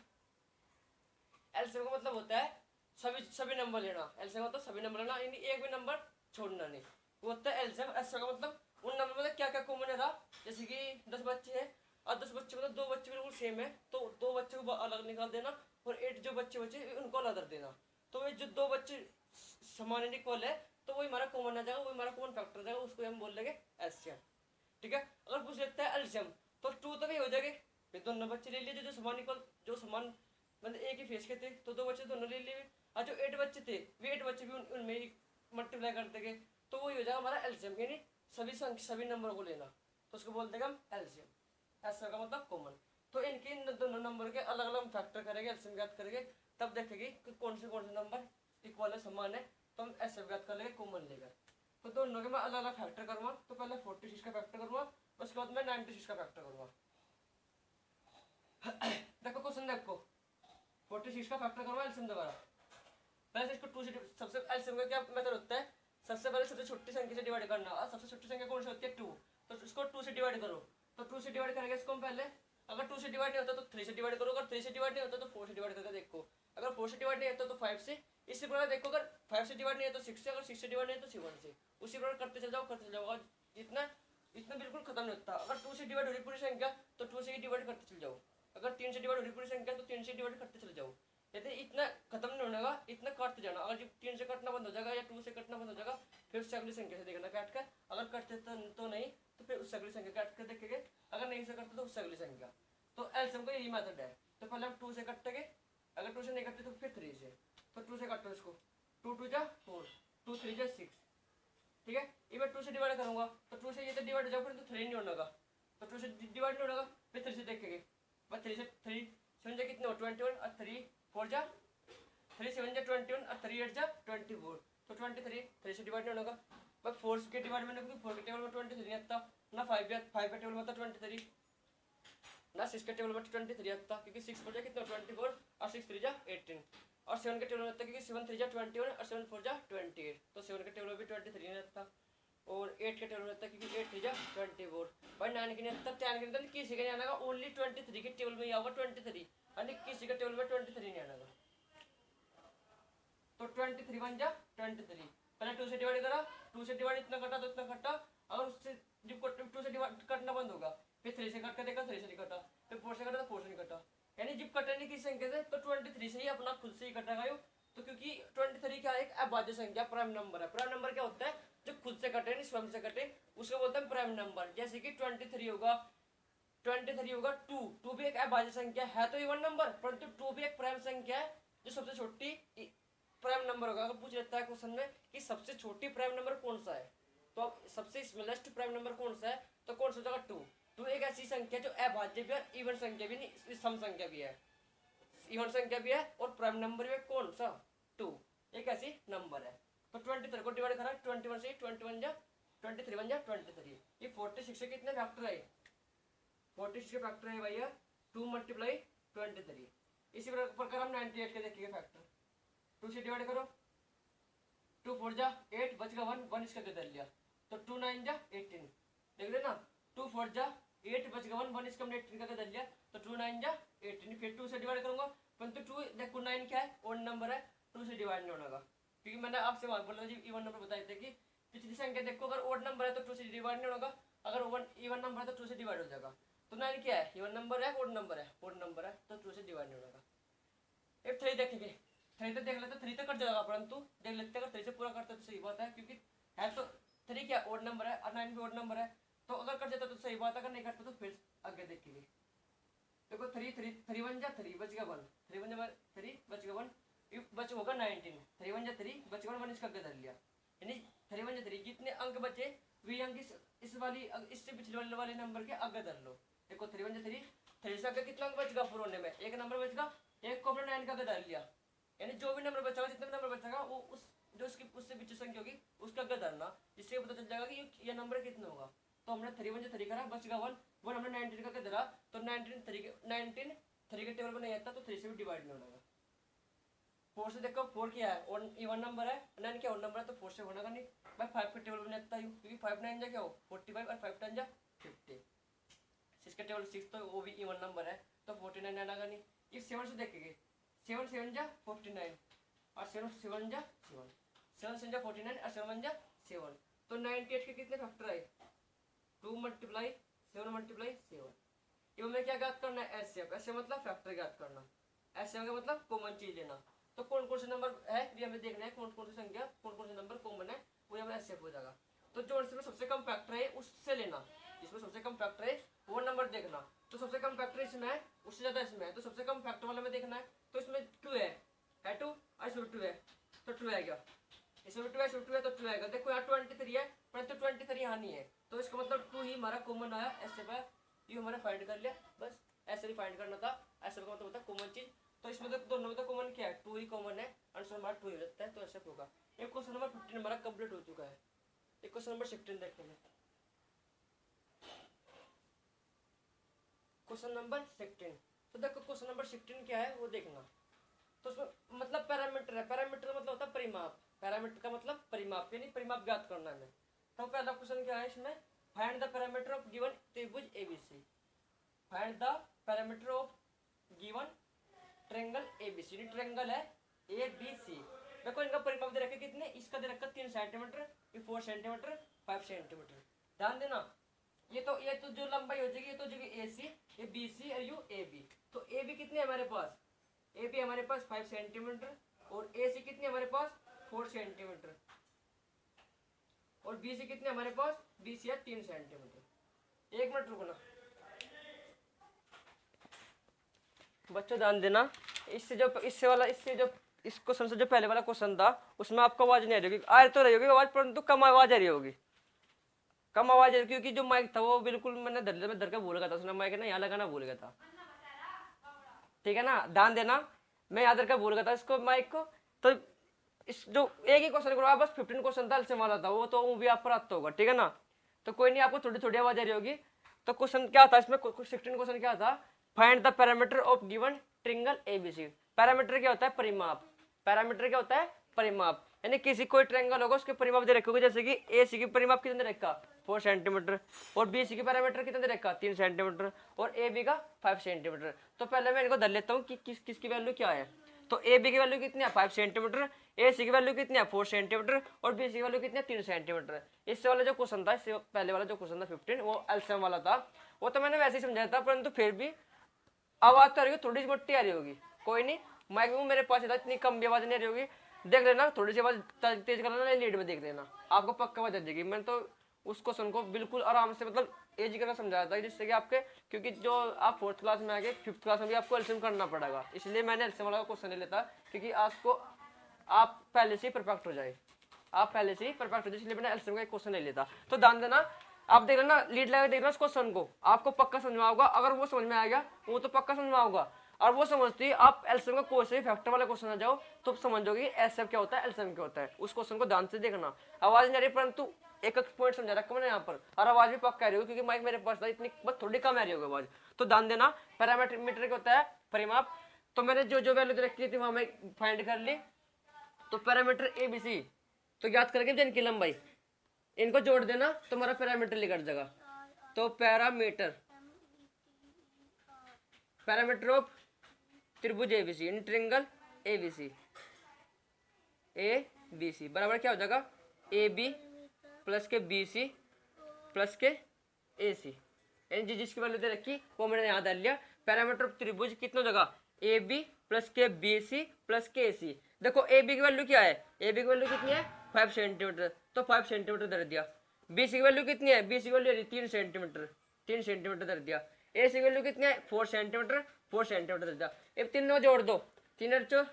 एलसीएम का मतलब होता है सभी नंबर लेना, एलसीएम मतलब सभी नंबर लेना, यानी एक भी नंबर छोड़ना नहीं, वो होता है एलसीएम। एलसीएम का मतलब उन नंबर में क्या क्या कॉमन है, जैसे कि 10 बच्चे हैं और 10 बच्चे मतलब 2 बच्चे बिल्कुल सेम है, तो 2 बच्चे को अलग निकाल देना, और 8 जो बच्चे उनको अलग कर देना। तो वे जो 2 बच्चे समान इक्वल है तो वही हमारा कॉमन आ जाएगा, वही हमारा कॉमन फैक्टर आ जाएगा, उसको हम बोल देंगे एलसीएम, ठीक है। अगर पूछ लेता है एलसीएम तो 2 तो नहीं हो जाएंगे, फिर दोनों बच्चे ले लिए जो समान इक्वल, जो समान मतलब एक ही फेस के थे, तो 2 बच्चे दोनों ले लिए, और जो 8 बच्चे थे वे 8 बच्चे भी उनमें मल्टीप्लाई कर देंगे, तो वही हो जाएगा हमारा एलसीएम, यानी सभी नंबरों को लेना, तो उसको बोल देंगे हम एलसीएम। एलसीएम का मतलब कॉमन। तो इनके दोनों नंबर के अलग अलग फैक्टर करेंगे, एलसीएम याद करेंगे, तब देखेंगे कि कौन से नंबर इक्वल है, समान है, तो हम एलसीएम याद कर लेंगे कॉमन लेकर। तो दोनों के मैं अलग अलग फैक्टर करूँगा, तो पहले 46 का फैक्टर करूँगा, उसके बाद मैं 96 का फैक्टर करूँगा। देखो क्वेश्चन देखो, 46 का फैक्टर करूँगा एलसीएम दोबारा, पहले इसको 2 से, सबसे एलसीएम का क्या मेथड होता है, सबसे पहले सबसे छोटी संख्या से डिवाइड करना, और सबसे छोटी संख्या कौन सी होती है 2, तो इसको 2 से डिवाइड करो, तो 2 से डिवाइड करेंगे इसको हम पहले, अगर 2 से डिवाइड नहीं होता तो 3 से डिवाइड करो, अगर 3 से डिवाइड नहीं होता तो 4 से डिवाइड करके देखो, अगर 4 से डिवाइड नहीं होता तो 5 से, इसी प्रकार देखो अगर 5 से डिवाइड नहीं है तो 6 से, अगर 6 से डिवाइड नहीं है तो 7 से, उसी प्रकार करते चल जाओ और इतना बिल्कुल खत्म नहीं होता। अगर 2 से डिवाइड हो रही पूरी संख्या तो 2 से ही डिवाइड करते चल जाओ, अगर 3 से डिवाइड हो रही पूरी संख्या तो 3 से डिवाइड करते चले जाओ, यदि इतना खत्म नहीं होगा, इतना काटते जाना, अगर जब 3 से कटना बंद हो जाएगा या 2 से कटना बंद हो जाएगा, फिर उससे अगली संख्या से देखना काट कर, अगर कटते तो नहीं तो फिर उससे अगली संख्या काट कर देखेंगे, अगर नहीं से कटते तो उससे अगली संख्या। तो एलसीएम का यही मेथड है। तो पहले हम 2 से कटेंगे, अगर 2 से नहीं कटते तो फिर 3 से, तो 2 से काटो इसको, 2 2 जा 4, 2 3 जा 6, ठीक है। ये मैं 2 से डिवाइड करूंगा, तो 2 से ये तो डिवाइड हो जाएगा, तो 3 नहीं होगा, तो 2 से डिवाइड नहीं होगा, फिर 3 से देखेंगे, बस 3 से 3 7 जा कितने हो 21 और 3 4 जा 3 7 जा 21 और 3 8 जा 24, तो 23 3 से डिवाइड नहीं होगा, भाई 4 के डिवाइड में क्योंकि 4 के टेबल में 23 नहीं आता ना, 5 के टेबल में आता 23 ना, 6 के टेबल में 23 आता क्योंकि 6 4 जा कितना 24 और 6 3 जा 18, और 7 के टेबल में आता क्योंकि 7 3 जा 21 और 7 4 जा 28, तो 7 के टेबल में भी 23 नहीं आता, और 8 के टेबल में आता क्योंकि 8 3 जा 24। भाई 9 के नहीं आता, 10 के नहीं, किसी का नहीं आना, ओनली 23 के टेबल में आऊगा 23, यानी किसी के टेबल में 23 नहीं आना। तो 23 बन जा 23, पहले 2 से डिवाइड करा, 2 से डिवाइड इतना कटा तो इतना कटा, अगर उससे जब 2 से डिवाइड कटना बंद होगा, फिर 3 से कट कर देगा, 3 से नहीं कटा, फिर 4 से कटा तो 4 से नहीं कटा, यानी जब कटने की संख्या से तो 23 से ही अपना खुद से ही कटेगा यो। तो क्योंकि 23 क्या है, एक अभाज्य संख्या, प्राइम नंबर है। प्राइम नंबर क्या होता है, जो खुद से कटे नहीं स्वयं से कटे, उसको बोलते हैं प्राइम नंबर। जैसे कि 23 होगा 2 भी एक अभाज्य संख्या है तो इवन नंबर, परंतु 2 भी एक प्राइम संख्या है जो सबसे छोटी प्राइम नंबर होगा। अगर पूछ लेता है क्वेश्चन में कि सबसे छोटी प्राइम नंबर कौन सा है, तो अब सबसे स्मॉलेस्ट प्राइम नंबर कौन सा है, तो कौन सा हो जाएगा 2। 2 एक ऐसी संख्या जो अभाज्य भी है, इवन संख्या भी नहीं, सम संख्या भी है, इवन संख्या भी है, और प्राइम नंबर भी कौन सा 2, एक ऐसी नंबर है। तो 23 को डिवाइड करा 21 से, 21 जा 23 बन जा 23। ये 46 से कितने फैक्टर है, 46 के फैक्टर है भैया 2 × 23। इसी प्रकार हम 98 के देखेंगे फैक्टर। 2 से डिवाइड करो, 2 4 जा 8, बचेगा 1 इसका बदल लिया, तो 2 9 जा 18, देख रहे ना, 2 4 जा 8, बचेगा 1 इसका 18 का बदल लिया, तो 2 9 जा 18, फिर 2 से डिवाइड करूंगा, परंतु 2 देखो 9 क्या है, ओड नंबर है, 2 से डिवाइड नहीं होगा, क्योंकि मैंने आपसे वहां बोला जी इवन नंबर बताए थे कि पिछली संख्या देखो अगर ओड नंबर है तो 2 से डिवाइड नहीं होगा, अगर इवन नंबर है तो 2 से डिवाइड हो जाएगा। तो 9 क्या है, इवन नंबर है, ओड नंबर है, ओड नंबर है, तो 2 से डिवाइड नहीं होगा। एक 3 देखेंगे, 3 तो देख लेते, 3 तो कट जाएगा, परंतु देख लेते अगर 3 से पूरा करते तो सही बात है, क्योंकि है तो 3 क्या ओड नंबर है और 9 भी ओड नंबर है, तो अगर कट जाता तो सही बात है, अगर नहीं कटता तो फिर आगे देखेंगे। देखो 3 1 जा 3 बच गया 1, 3 1 जा 3 बच गया 1, बच होगा 19, 3 1 जा 3 बच गया 1 इसका आगे धर लिया, यानी 3 1 जा 3 जितने अंक बचे वे अंक इस वाली इससे पिछले वाले नंबर के आगे धर लो। देखो 3 1 जा 3 से आगे कितना अंक बचेगा, पूरा होने में एक नंबर बचेगा, एक को हमने 9 का आगे धर लिया, यानी जो भी नंबर बचेगा, जितना नंबर बचेगा वो उस जो उसकी उससे पीछे संख्या होगी उसका आगे धरना, जिससे पता चल जाएगा कि ये नंबर कितना होगा। तो हमने 3 1 जा 3 करा, बचेगा 1 हमने 19 का आगे धरा, तो 19 3 के टेबल में नहीं आता, तो 3 से भी डिवाइड नहीं होगा। 4 से देखो 4 क्या है, इवन नंबर है, 9 क्या ओड नंबर है, तो 4 से होगा नहीं भाई, 5 के टेबल में नहीं आता, क्योंकि 5 9 जा क्या हो 45 और 5 10 जा 50। 6 के टेबल 6 तो वो भी इवन नंबर है, तो 49 आना नहीं। इस 7 से देखेंगे, 7 7 जा 49 और 7 7 जा 7, 7 7 जा 49 और 7 1 जा 7, तो 98 के कितने फैक्टर आए, 2 × 7 × 7। इवन में क्या ज्ञात करना है, एचसीएफ, एचसीएफ मतलब फैक्टर ज्ञात करना, एचसीएफ का मतलब कॉमन चीज लेना। तो कौन कौन से नंबर है ये हमें देखना है, कौन कौन सी संख्या कौन कौन से नंबर कॉमन है, वो हमें एचसीएफ हो जाएगा। तो जो इसमें सबसे कम फैक्टर है उससे लेना, जिसमें सबसे कम फैक्टर है वो नंबर देखना, तो सबसे कम फैक्टर इसमें है उससे ज्यादा इसमें है, तो सबसे कम फैक्टर वाला में देखना है, तो इसमें 2 है 2 और इसमें 2 है, तो 2 आएगा, इसमें 2 है इसमें 2 है तो 2 आएगा। देखो यहाँ 23 है, परंतु 23 यहाँ नहीं है, तो इसका मतलब 2 ही हमारा कॉमन आया, ऐसे पे ये हमारा फाइंड कर लिया, बस ऐसे भी फाइंड करना था, ऐसे का मतलब होता है कॉमन चीज। तो इसमें तो दोनों में तो कॉमन क्या है, 2 ही कॉमन है, आंसर हमारा 2 ही रहता है, तो ऐसे होगा। एक क्वेश्चन नंबर 15 हमारा कंप्लीट हो चुका है। एक क्वेश्चन नंबर 16 देखते हैं, क्वेश्चन नंबर 16। तो देखो क्वेश्चन नंबर 16 क्या है वो देखना, तो उसमें मतलब पैरामीटर है, पैरामीटर का मतलब होता है परिमाप, पैरामीटर का मतलब परिमाप, यानी परिमाप ज्ञात करना है। तो पहला क्वेश्चन क्या है इसमें, find the parameter of given त्रिभुज ABC, find the parameter of given triangle ABC, triangle है एबीसी। देखो इनका परिमाप दे रखे कितने, इसका दे रखा 3 सेंटीमीटर, ये 4 सेंटीमीटर 5 सेंटीमीटर। ध्यान देना, ये तो जो लंबाई हो जाएगी ये तो हो जाएगी एसी, ये बीसी और यू एबी। तो एबी कितने हमारे पास, एबी हमारे पास 5 सेंटीमीटर, और एसी कितने हमारे पास 4 सेंटीमीटर, और बीसी कितने हमारे पास, बीसी है 3 सेंटीमीटर। 1 मिनट रुकना बच्चों, ध्यान देना, इससे जो इस क्वेश्चन से जो पहले वाला क्वेश्चन था उसमें आपको आवाज नहीं आ रही होगी, आ तो रही होगी आवाज, परंतु कम आवाज आ रही होगी, कम आवाज आ रही, क्योंकि जो माइक था वो बिल्कुल मैंने धर के भूल गया था, उसने माइक ना यहाँ लगाना भूल गया था, ठीक है ना, ध्यान देना, मैं याद रखकर भूल गया था इसको माइक को। तो इस जो एक ही क्वेश्चन करो आप, बस 15 क्वेश्चन था एलसीएम वाला था, वो तो भी आप पर आता होगा, ठीक है ना। तो कोई नहीं, आपको थोड़ी थोड़ी आवाज आ रही होगी। तो क्वेश्चन क्या था इसमें, 16 क्वेश्चन क्या था, find the parameter of given triangle ABC. Parameter क्या होता है, परिमाप। पैरामीटर क्या होता है, परिमाप, यानी किसी कोई ट्रायंगल होगा उसके परिमाप दे रखे होंगे, जैसे कि एसी की परिमाप कितने दे रखा, 4 सेंटीमीटर, और बीसी की पैरामीटर कितने दे रखा, 3 सेंटीमीटर, और ए बी का 5 सेंटीमीटर। तो पहले मैं इनको धर लेता हूँ कि किसकी वैल्यू क्या है। तो ए बी की वैल्यू कितनी है, 5 सेंटीमीटर, ए सी की वैल्यू कितनी है, 4 सेंटीमीटर, और बी सी की वैल्यू कितनी है, 3 सेंटीमीटर। इससे वाला जो क्वेश्चन था, इससे पहले वाला जो क्वेश्चन था 15, वो एलसीएम वाला था। वो तो मैंने वैसे ही समझाया था, परंतु फिर भी आवाज तो आ रही होगी, थोड़ी सी मोटी आ रही होगी, कोई नहीं, माइक में मेरे पास इतनी कम भी आवाज नहीं आ रही होगी, देख लेना, थोड़ी सी आवाज तेज कर लेना, लीड में देख लेना, आपको पक्का आवाज आ जाएगी। मैंने तो उस क्वेश्चन को बिल्कुल आराम से मतलब एजी करना समझाया था, जिससे कि आपके, क्योंकि जो आप 4th क्लास में आ गए, 5th क्लास में भी आपको एलसीएम करना पड़ेगा, इसलिए मैंने एलसीएम वाला क्वेश्चन ले लेता, क्योंकि आपको आप पहले से ही परफेक्ट हो जाए, आप पहले से ही परफेक्ट हो जाए, इसलिए मैंने एलसीएम का एक क्वेश्चन ले लेता। तो ध्यान देना, आप देख लेना, लीड लगा देखना उस क्वेश्चन को, आपको पक्का समझ में आएगा। अगर वो समझ में आएगा, वो तो पक्का समझ में आएगा, और वो समझती आप एलसीएम का क्वेश्चन फैक्टर वाला क्वेश्चन आ जाओ, तो समझोगे एसएफ क्या होता है, एलसीएम क्या होता है। उस क्वेश्चन को ध्यान से देखना, आवाज नहीं आ रही, परंतु एक पॉइंट समझा रखा मैंने यहाँ पर, और आवाज भी पक्का आ रही होगी, क्योंकि माइक मेरे पास था, इतनी बस थोड़ी कम आ रही होगी आवाज। तो ध्यान देना, पैरामीटर क्या होता है, परिमाप। तो मैंने जो जो वैल्यू रखी थी वहां मैं फाइंड कर ली। तो पैरामीटर एबीसी तो याद करके जिनकी लंबाई, इनको जोड़ देना, तो हमारा पैरामीटर निकल जाएगा। तो पैरामीटर ऑफ त्रिभुज एबीसी, यानी ट्रायंगल एबीसी, एबीसी बराबर क्या हो जाएगा, ए बी प्लस के बी सी प्लस के ए सी, यानी जिसकी वैल्यू दे रखी वो मैंने यहाँ डाल लिया। पैरामीटर ऑफ त्रिभुज कितना जगह, ए बी प्लस के बी सी प्लस के ए सी। देखो ए बी की वैल्यू क्या है, ए बी की वैल्यू कितनी है, 5 सेंटीमीटर, तो 5 सेंटीमीटर दे दिया। बी सी की वैल्यू कितनी है, बी सी की वैल्यू 3 सेंटीमीटर, 3 सेंटीमीटर दे दिया। ए सी की वैल्यू कितनी है, 4 सेंटीमीटर, 4 सेंटीमीटर दे दिया। अब तीनों जोड़ दो, 3 और 4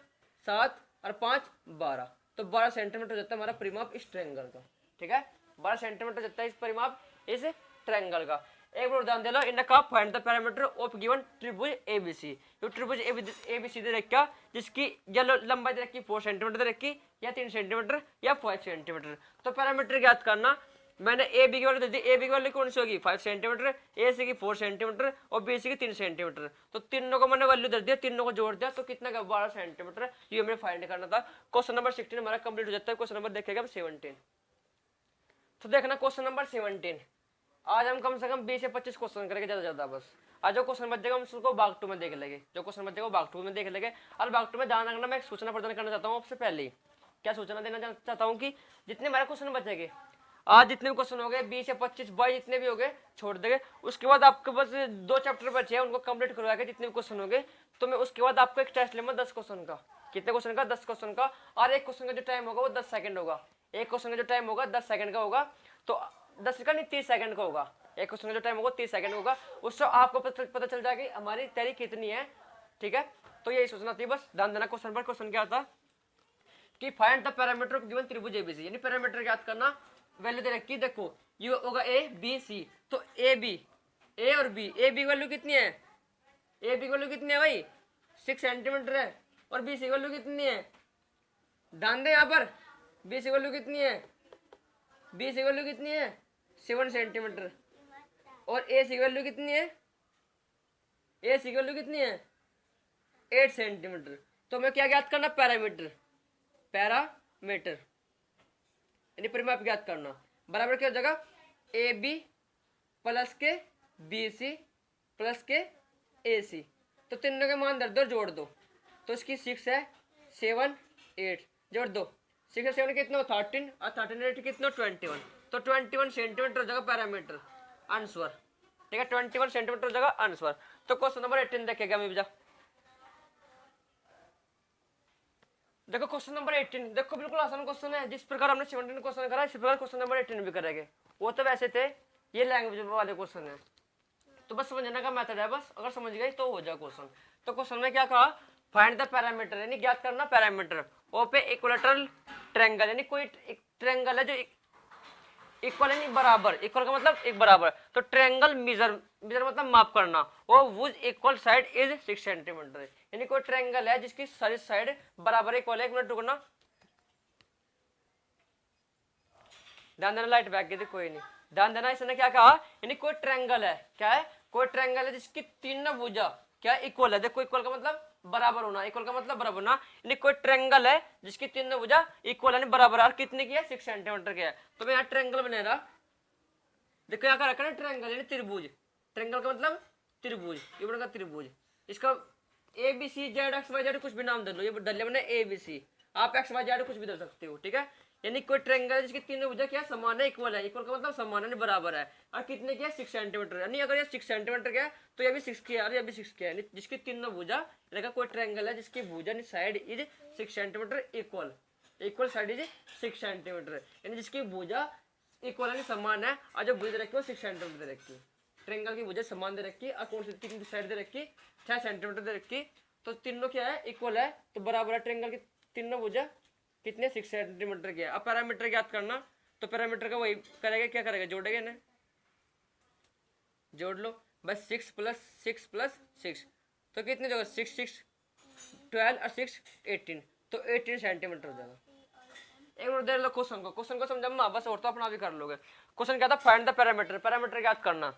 7 और 5 12, तो 12 सेंटीमीटर जाता है हमारा परिमाप इस ट्रायंगल का, ठीक है, 12 सेंटीमीटर जाता है इस परिमाप इस ट्रायंगल का। एक बार ध्यान दे लो, इनका find the parameter of given त्रिभुज एबीसी। तो त्रिभुज एबीसी दे रखा, जिसकी लंबाई दे रखी 4 सेंटीमीटर दे रखी, या 3 सेंटीमीटर या 5 सेंटीमीटर। तो पैरामीटर ज्ञात करना, मैंने ए बी की वैल्यू दे दी, ए बी की वैल्यू कौन सी होगी, 5 सेंटीमीटर, ए सी की 4 सेंटीमीटर और बी सी की 3 सेंटीमीटर। तो तीनों को मैंने वैल्यू दे दिया, तीनों को जोड़ दिया, तो कितना का 12 सेंटीमीटर, ये हमें फाइंड करना था। क्वेश्चन नंबर 16 हमारा कंप्लीट हो जाता है। क्वेश्चन नंबर देखेगा 17। तो देखना क्वेश्चन नंबर 17, आज हम कम से कम 20 से 25 क्वेश्चन करेंगे, ज्यादा बस। आज जो क्वेश्चन बचेगा हम उसको भाग 2 में देख लेंगे, जो क्वेश्चन बचेगा वो भाग 2 में देख लेंगे। और भाग 2 में ध्यान रखना, मैं एक सूचना प्रदान करना चाहता हूँ आपसे पहले। क्या सूचना देना चाहता हूँ कि जितने हमारे क्वेश्चन बचेंगे, आज जितने भी क्वेश्चन हो गए 20 या 25 22 जितने भी हो गए छोड़ देंगे। उसके बाद आपके बस 2 चैप्टर बचे हैं, उनको कंप्लीट करवा के जितने भी क्वेश्चन हो गए, तो मैं उसके बाद आपको एक टेस्ट लूंगा 10 क्वेश्चन का। कितने क्वेश्चन का, 10 क्वेश्चन का। और एक क्वेश्चन का जो टाइम होगा वो 10 सेकंड होगा। एक क्वेश्चन का जो टाइम होगा 10 सेकंड का होगा, तो 10 का नहीं 30 सेकंड का होगा। एक क्वेश्चन का जो टाइम होगा 30 सेकंड होगा। उससे आपको पता चल जाएगी हमारी तैयारी कितनी है, ठीक है। तो यही सोचना थी, बस ध्यान देना। क्वेश्चन पर क्वेश्चन क्या था कि find the parameter of given त्रिभुज एबीसी, यानी पैरामीटर ज्ञात करना। वैल्यू दे रखी, देखो ये होगा ए बी सी, तो ए बी, ए और बी, ए बी वैल्यू कितनी है, ए बी वैल्यू कितनी है भाई, 6 सेंटीमीटर है, और बी सी वैल्यू कितनी है, ध्यान दे यहाँ पर, बी सी वैल्यू कितनी है, बी सी वैल्यू कितनी है 7 सेंटीमीटर, और ए सी वैल्यू कितनी है, ए सी वैल्यू कितनी है 8 सेंटीमीटर। तो मैं क्या ज्ञात करना, पैरामीटर, पैरामीटर यानी परिमाप ज्ञात करना। बराबर क्या हो जाएगा, ए बी प्लस के बी सी प्लस के ए सी। तो तीनों के मान दर जोड़ दो, तो इसकी 6 है 7 8, जोड़ दो, 6 और 7 कितना 13, और 13 8 कितना 21, तो 21 सेंटीमीटर हो जाएगा पैरामीटर आंसर, ठीक है। 21 सेंटीमीटर हो जाएगा आंसर। तो क्वेश्चन नंबर 18 देखेगा मैं भैया, देखो क्वेश्चन नंबर 18, देखो बिल्कुल आसान क्वेश्चन है। जिस प्रकार हमने 17 क्वेश्चन करा, इसी प्रकार क्वेश्चन नंबर 18 भी करेंगे। वो तो वैसे थे, ये लैंग्वेज वाले क्वेश्चन है, तो बस समझने का मेथड है, बस अगर समझ गए तो हो जाए क्वेश्चन। तो क्वेश्चन में क्या कहा, फाइंड द पैरामीटर, यानी ज्ञात करना पैरामीटर ओ पे इक्विलेटरल ट्रायंगल, यानी कोई ट्रायंगल है जो इक्वल यानी बराबर, इक्वल का मतलब एक बराबर, तो ट्रायंगल मेजर मतलब माप करना, वो was equal side is 6 centimetre, यानी कोई ट्रायंगल है जिसकी सारी साइड बराबर इक्वल है। एक मिनट रुकना, ध्यान देना, लाइट भाग गई थी, कोई नहीं, ध्यान देना। इसने क्या कहा, यानी कोई ट्रायंगल है, क्या है, कोई ट्रायंगल है जिसकी तीनों भुजा क्या इक्वल है। देखो इक्वल का मतलब बराबर होना, इक्वल का मतलब बराबर होना, यानी कोई ट्रायंगल है जिसकी तीनों भुजा इक्वल है, बराबर है। और कितने की है, 6 सेंटीमीटर की है। तो मैं यहाँ ट्रायंगल बनेगा, देखो यहाँ का रखा ना ट्रायंगल यानी त्रिभुज। ट्रायंगल का मतलब त्रिभुज, ये बनेगा त्रिभुज। इसका A B C Z X Y Z कुछ भी नाम दे लो, ये डल मैंने ए बी सी, आप एक्स वाई जेड कुछ भी दे सकते हो, ठीक है। यानी कोई ट्रायंगल है जिसकी तीनों भुजा क्या समान है, इक्वल है। इक्वल का मतलब समान है, बराबर है। और कितने की है, 6 सेंटीमीटर। यानी अगर ये 6 सेंटीमीटर का है तो ये भी 6 की है और ये भी 6 की है, जिसकी तीनों भुजा, यानी कोई ट्रायंगल है जिसकी भुजा side is 6 centimetre equal, equal side is 6 centimetre, यानी जिसकी भुजा इक्वल यानी समान है। और जो भुजा रखी है वो 6 सेंटीमीटर दे रखी है। ट्रायंगल की भुजा समान दे रखी है और कौन सी तीन साइड दे रखी, 6 सेंटीमीटर दे रखी। तो तीनों क्या है, इक्वल है, तो बराबर है। ट्रायंगल की तीनों भुजा कितने, 6 सेंटीमीटर की है। अब पैरामीटर ज्ञात करना, तो पैरामीटर का वही करेगा, क्या करेगा, जोड़ेगा ना, जोड़ लो बस। 6 + 6 + 6 तो कितने जगह, 6 6 12 और 6 18, तो 18 सेंटीमीटर हो जाएगा। एक मिनट देख लो क्वेश्चन को समझा बस, और तो अपना भी कर लोगे। क्वेश्चन क्या था, फाइंड द पैरामीटर, पैरामीटर ज्ञात करना।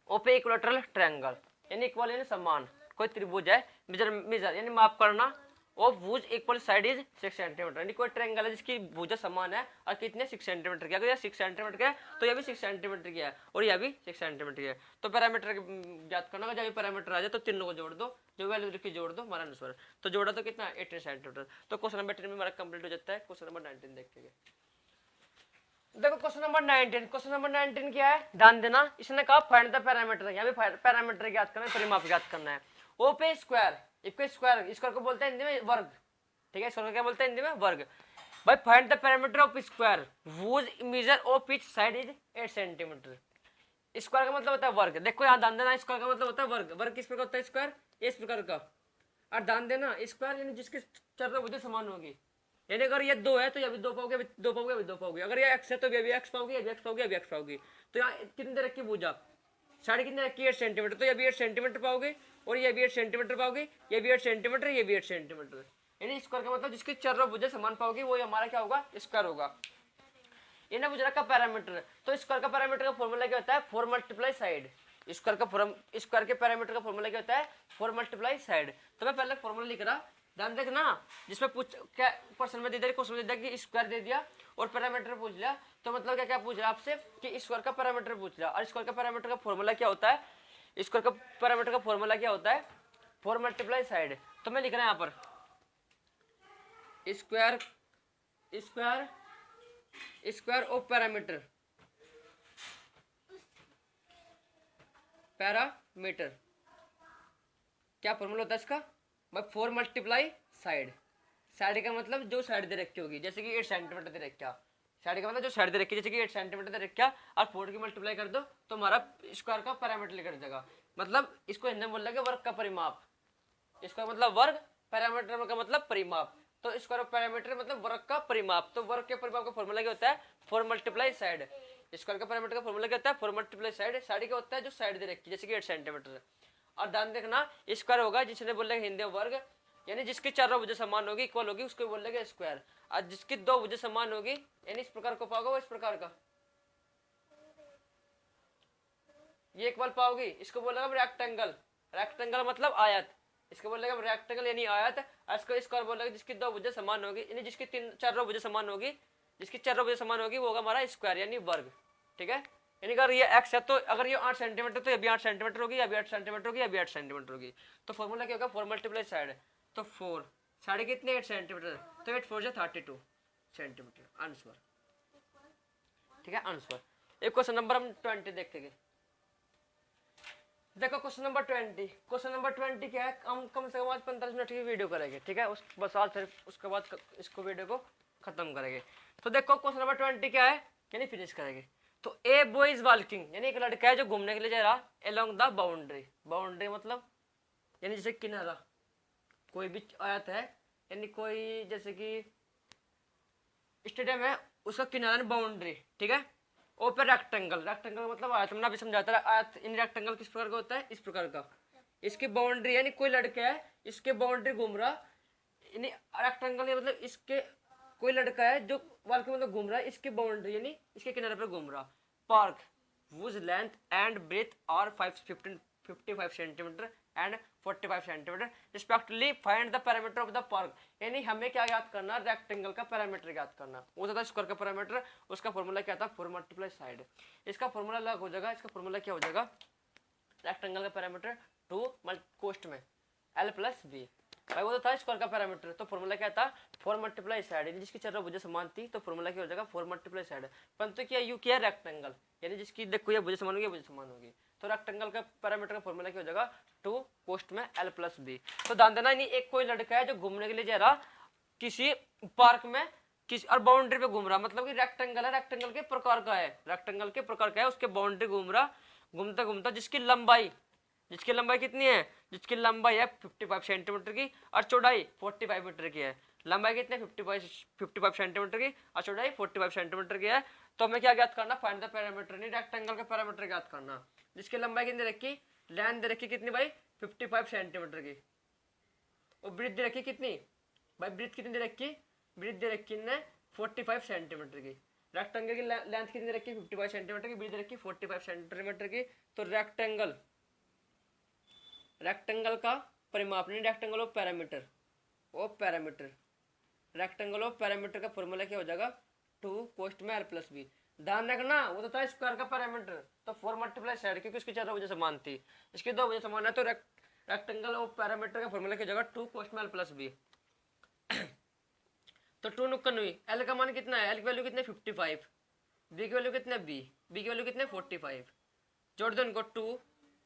ओपे इक्विलेटरल ट्रायंगल यानी इक्वल यानी समान, कोई त्रिभुज है, मेजर यानी माप करना, और भुज इक्वल साइड इज 6 सेंटीमीटर, यानी कोई ट्रायंगल है जिसकी भुजा समान है और कितने, 6 सेंटीमीटर की। अगर ये 6 सेंटीमीटर का है तो यह भी 6 सेंटीमीटर की है और यह भी 6 सेंटीमीटर की है। तो पैरामीटर ज्ञात करना, जब पैरामीटर आ जाए तो तीनों को जोड़ दो, जो वैल्यू रखी जोड़ दो, हमारा आंसर। तो जोड़ा तो कितना, 18 सेंटीमीटर। तो क्वेश्चन नंबर 10 में हमारा कंप्लीट हो जाता है। क्वेश्चन नंबर 19 देखिए। देखो क्वेश्चन नंबर 19, क्वेश्चन नंबर 19 क्या है, ध्यान देना। इसने कहा फाइंड द पैरामीटर, यहाँ भी पैरामीटर ज्ञात करना है, परिमाप ज्ञात करना है। ओपे स्क्वायर, इसको स्क्वायर, स्क्वायर को बोलते हैं हिंदी में वर्ग, ठीक है। स्क्वायर को क्या बोलते हैं हिंदी में, वर्ग। भाई find the parameter of square was measure of each side is 8 centimetre. Square का मतलब होता है वर्ग। देखो यहाँ ध्यान देना, स्क्वायर का मतलब होता है वर्ग। वर्ग किस प्रकार होता है, स्क्वायर इस प्रकार का। और ध्यान देना, स्क्वायर यानी जिसकी चारों भुजा समान होगी, यानी अगर ये 2 है तो ये भी 2 पाओगे, 2 पाओगे, अभी 2 पाओगे। अगर ये x है तो ये भी x पाओगे, ये भी x पाओगे, ये भी x पाओगे। तो यहाँ कितने दे रखी भुजा, साढ़े कितने रखी, 8 सेंटीमीटर, तो ये भी 8 सेंटीमीटर पाओगे और ये भी 8 सेंटीमीटर पाओगे, ये भी 8 सेंटीमीटर, ये भी 8 सेंटीमीटर। यानी स्क्वायर का मतलब जिसकी चारों भुजा समान पाओगे वो हमारा क्या होगा, स्क्वायर होगा। ये ना भुजा का पैरामीटर। तो स्क्वायर का पैरामीटर का फॉर्मूला क्या होता है, 4 × साइड। स्क्वायर के पैरामीटर का फॉर्मूला क्या होता है, 4 × साइड। तो मैं पहले फॉर्मूला लिख रहा, ध्यान देखना, जिसमें पूछ क्या क्वेश्चन में दे दिया, क्वेश्चन में दे दिया कि स्क्वायर दे दिया और पैरामीटर पूछ लिया। तो मतलब क्या क्या पूछ रहा है आपसे, कि स्क्वायर का पैरामीटर पूछ रहा है। और स्क्वायर का पैरामीटर का फॉर्मूला क्या होता है, स्क्वायर का पैरामीटर का फॉर्मूला क्या होता है, 4 × साइड। तो मैं लिख रहा हूं यहाँ पर स्क्वायर स्क्वायर ऑफ पैरामीटर क्या फॉर्मूला होता है इसका, 4 × साइड। साइड का मतलब जो साइड दे रखी होगी, जैसे कि 8 सेंटीमीटर दे रखा, साइड का मतलब जो साइड दे रखी है, जैसे कि 8 सेंटीमीटर दे रखा, और 4 की मल्टीप्लाई कर दो तो हमारा स्क्वायर का पैरामीटर लिख जाएगा। मतलब इसको हिंदी में बोल रहा है वर्ग का परिमाप। इसका मतलब वर्ग, पैरामीटर का मतलब परिमाप। तो स्क्वायर ऑफ पैरामीटर मतलब वर्ग का परिमाप। तो वर्ग के परिमाप का फॉर्मूला क्या होता है, 4 × साइड। स्क्वायर का पैरामीटर का फॉर्मूला क्या होता है, 4 × साइड। साइड क्या होता है, जो साइड दे रखी है, जैसे कि 8 सेंटीमीटर। और ध्यान देखना, स्क्वायर होगा जिसने बोल रहे हिंदी वर्ग, यानी जिसकी चारों भुजा समान होगी, इक्वल होगी, उसको बोल रहे स्क्वायर। और जिसकी 2 भुजा समान होगी, यानी इस प्रकार को पाओगे, वो इस प्रकार का ये इक्वल पाओगी, इसको बोलेगा रेक्टेंगल। रेक्टेंगल मतलब आयत, इसको बोलेगा रेक्टेंगल यानी आयत। इसको स्क्वायर बोलेगा जिसकी 2 भुजा समान होगी, यानी जिसकी 4 भुजा समान होगी, जिसकी 4 भुजा समान होगी वो होगा हमारा स्क्वायर यानी वर्ग, ठीक है। यानी अगर ये x है तो अगर ये 8 सेंटीमीटर तो ये भी 8 सेंटीमीटर होगी, या भी 8 सेंटीमीटर होगी, या भी 8 सेंटीमीटर होगी। तो फॉर्मूला क्या होगा, 4 × साइड। तो 4 साढ़े कितने, 8 सेंटीमीटर, तो 8 4 32 सेंटीमीटर आंसर, ठीक है आंसर। एक क्वेश्चन नंबर हम 20 देखेंगे। देखो क्वेश्चन नंबर 20, क्वेश्चन नंबर 20 क्या है, हम कम से कम आज 15 मिनट की वीडियो करेंगे, ठीक है। उस बस आज सिर्फ उसके बाद इसको वीडियो को खत्म करेंगे। तो देखो क्वेश्चन नंबर 20 क्या है, यानी फिनिश करेंगे। तो ए बॉय इज वॉकिंग, यानी एक लड़का है जो घूमने के लिए जा रहा अलोंग द बाउंड्री। बाउंड्री मतलब यानी जैसे किनारा, कोई भी आयत है, यानी कोई जैसे कि स्टेडियम है, उसका किनारा बाउंड्री, ठीक है। ओपन रेक्टेंगल, रेक्टेंगल मतलब आयत, मैंने अभी समझाता है आयत। इन रेक्टेंगल किस प्रकार का होता है, इस प्रकार का। इसकी बाउंड्री यानी कोई लड़का है, इसके बाउंड्री घूम रहा, यानी रेक्टेंगल मतलब इसके कोई लड़का है जो वाल के मतलब घूम रहा है, इसके बाउंड्री यानी इसके किनारे पर घूम रहा। Park whose length and breadth are 55 centimetre and 45 centimetre respectively, find the parameter of the park. यानी हमें क्या याद करना, रेक्टेंगल का पैरामीटर याद करना। वो था स्क्वायर का पैरामीटर, उसका फॉर्मूला क्या था, 4 मल्टीप्लाई साइड। इसका फॉर्मूला अलग हो जाएगा, इसका फॉर्मूला क्या हो जाएगा, रेक्टेंगल का पैरामीटर 2 कोष्ट में l प्लस बी। भाई वो तो था स्क्वायर का पैरामीटर, तो फॉर्मूला क्या था, 4 मल्टीप्लाई साइड, जिसकी चारों भुजें समान थी, तो फॉर्मूला क्या हो जाएगा 4 मल्टीप्लाई साइड। परंतु क्या यू किया रेक्टेंगल, यानी जिसकी देखो ये भुजें समान होगी, भुजें समान होगी, तो रेक्टेंगल का पैरामीटर का फॉर्मूला क्या हो जाएगा 2 कोष्ट में l प्लस बी। तो ध्यान देना, नहीं एक कोई लड़का है जो घूमने के लिए जा रहा किसी पार्क में, किसी और बाउंड्री पे घूम रहा, मतलब कि रेक्टेंगल है, रेक्टेंगल के प्रकार का है, रेक्टेंगल के प्रकार का है, उसके बाउंड्री घूम रहा, घूमता घूमता जिसकी लंबाई कितनी है, जिसकी लंबाई है 55 सेंटीमीटर की और चौड़ाई 45 मीटर की है। लंबाई कितनी है 55 सेंटीमीटर की और चौड़ाई 45 सेंटीमीटर की है। तो हमें क्या ज्ञात करना, फाइंड द पैरामीटर, नहीं रेक्टेंगल का पैरामीटर ज्ञात करना। जिसकी लंबाई कितनी रखी, लेंथ दे रखी कितनी भाई 55 सेंटीमीटर की, और ब्रीथ दे रखी कितनी भाई, ब्रीथ कितनी दे रखी, ब्रीथ दे रखी ने 45 सेंटीमीटर की। रेक्टेंगल की लेंथ कितनी रखी 55 सेंटीमीटर की, ब्रीथ दे रखी 45 सेंटीमीटर की। तो रेक्टेंगल का परिमाप, नहीं rectangle of parameter, rectangle of parameter का फॉर्मूला क्या हो जाएगा 2 कोष्ट में l प्लस बी। ध्यान रखना वो तो था स्क्वायर का पैरामीटर, तो 4 मल्टीप्लाई साइड, क्योंकि उसकी चारों वजह समान थी, इसकी 2 वजह समान है, तो रेक्टेंगल ऑफ पैरामीटर का फॉर्मूला क्या हो जाएगा 2 कोष्ट में l प्लस बी। तो 2 नुक्कड़ हुई, l का मान कितना है, l की वैल्यू कितनी 55, b की वैल्यू कितने b की वैल्यू कितने 45, जोड़ दो इनको 2,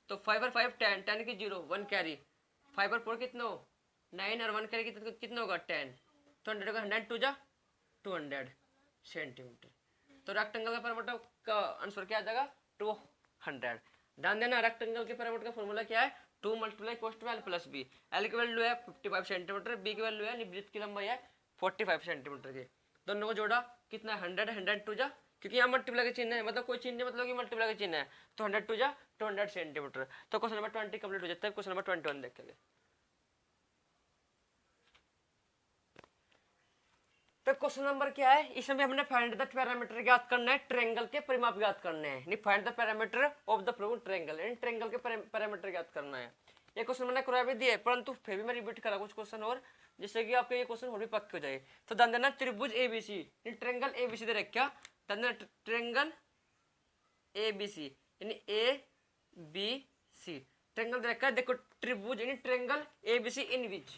तो 5 और 5 10, 10 की 0 1 कैरी, 5 और 4 कितना हो 9 और 1 कैरी कितना होगा 10, तो 100 का 100 टू जा 200 सेंटीमीटर। तो रेक्टेंगल का पैरामीटर का आंसर क्या आ जाएगा 200। ध्यान देना रेक्टेंगल के पैरामीटर का फॉर्मूला क्या है 2 मल्टीप्लाई कोष्ट में l प्लस बी। l की वैल्यू है 55 सेंटीमीटर, b की वैल्यू है ब्रीथ की लंबाई है 45 सेंटीमीटर की। दोनों को जोड़ा कितना 100 टू जा, क्योंकि यहाँ मल्टीप्लाई का चिन्ह है, मतलब कोई चिन्ह नहीं, मतलब कि मल्टीप्लाई का चिन्ह है, तो 100 टू जा 200 सेंटीमीटर। तो क्वेश्चन नंबर 20 कंप्लीट हो जाता है। क्वेश्चन नंबर 21 देखेंगे। तो क्वेश्चन नंबर क्या है, इसमें हमने फाइंड द पैरामीटर ज्ञात करना है, ट्रायंगल के परिमाप ज्ञात करने हैं, नहीं find the parameter of the proved triangle, in triangle के पैरामीटर ज्ञात करना है। ये क्वेश्चन मैंने करवा भी दिया है, परंतु फिर भी मैं रिपीट करा कुछ क्वेश्चन और, जिससे कि आपके ये क्वेश्चन और भी पक्के हो जाए। तो ध्यान देना त्रिभुज एबीसी, ट्रायंगल एबीसी दे रखा, ध्यान देना ट्रायंगल एबीसी यानी ए बी सी, ट्रायंगल दे रखा है, देखो त्रिभुज यानी ट्रायंगल एबीसी इन विच,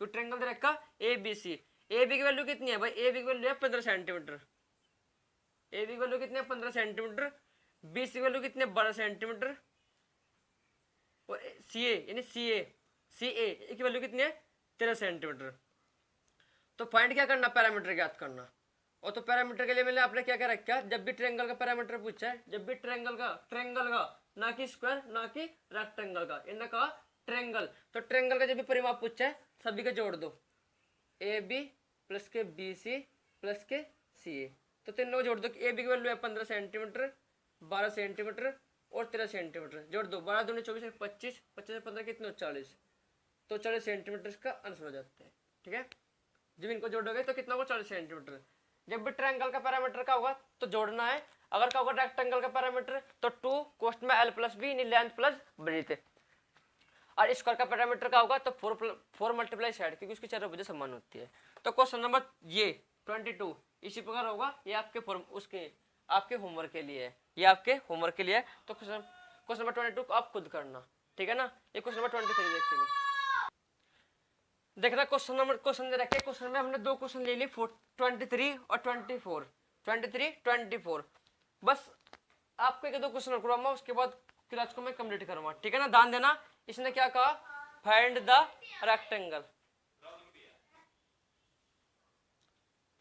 तो ट्रायंगल दे रखा एबीसी, ए बी की वैल्यू कितनी है भाई, ए बी की वैल्यू है 15 सेंटीमीटर, ए बी की वैल्यू कितनी है 15 सेंटीमीटर, बी सी की वैल्यू कितनी है 12 सेंटीमीटर, और सी ए यानी सी ए की वैल्यू कितनी है 13 सेंटीमीटर। तो फाइंड क्या करना, पैरामीटर ज्ञात करना। और तो पैरामीटर के लिए मैंने आपने क्या क्या रखा, जब भी ट्रायंगल का पैरामीटर पूछा है, जब भी ट्रायंगल का ना कि स्क्वायर ना कि रेक्टेंगल का, इन्हें कहा ट्रायंगल, तो ट्रायंगल का जब भी परिमाप पूछा है सभी का जोड़ दो, ए बी प्लस के बी सी प्लस के सी ए, तो तीनों जोड़ दो, ए बी की वैल्यू है 15 सेंटीमीटर 12 सेंटीमीटर और 13 सेंटीमीटर, जोड़ दो 12 दूनी 24 25, 25 से 15 कितने 40, तो 40 सेंटीमीटर का आंसर हो जाता है। ठीक है, जब इनको जोड़ोगे तो कितना होगा 40 सेंटीमीटर। जब भी ट्रायंगल का पैरामीटर का होगा तो जोड़ना है, अगर का होगा रेक्टेंगल का पैरामीटर तो 2 कोष्ट में l plus b length plus breadth, और स्क्वायर का पैरामीटर का होगा तो 4 मल्टीप्लाई साइड, क्योंकि उसकी चारों वजह समान होती है। तो क्वेश्चन नंबर ये 22 इसी प्रकार होगा, ये आपके होमवर्क के लिए है, ये आपके होमवर्क के लिए है। तो क्वेश्चन नंबर 22 को आप खुद करना, ठीक है ना। ये क्वेश्चन नंबर 23 देखेंगे, देखना क्वेश्चन दे रखे, क्वेश्चन में हमने 2 क्वेश्चन ले लिए 23 और 24, 23 24, बस आपको एक 2 क्वेश्चन करवाऊंगा, उसके बाद क्लास को मैं कंप्लीट करूंगा, ठीक है ना। ध्यान देना, इसने क्या कहा, find the rectangle,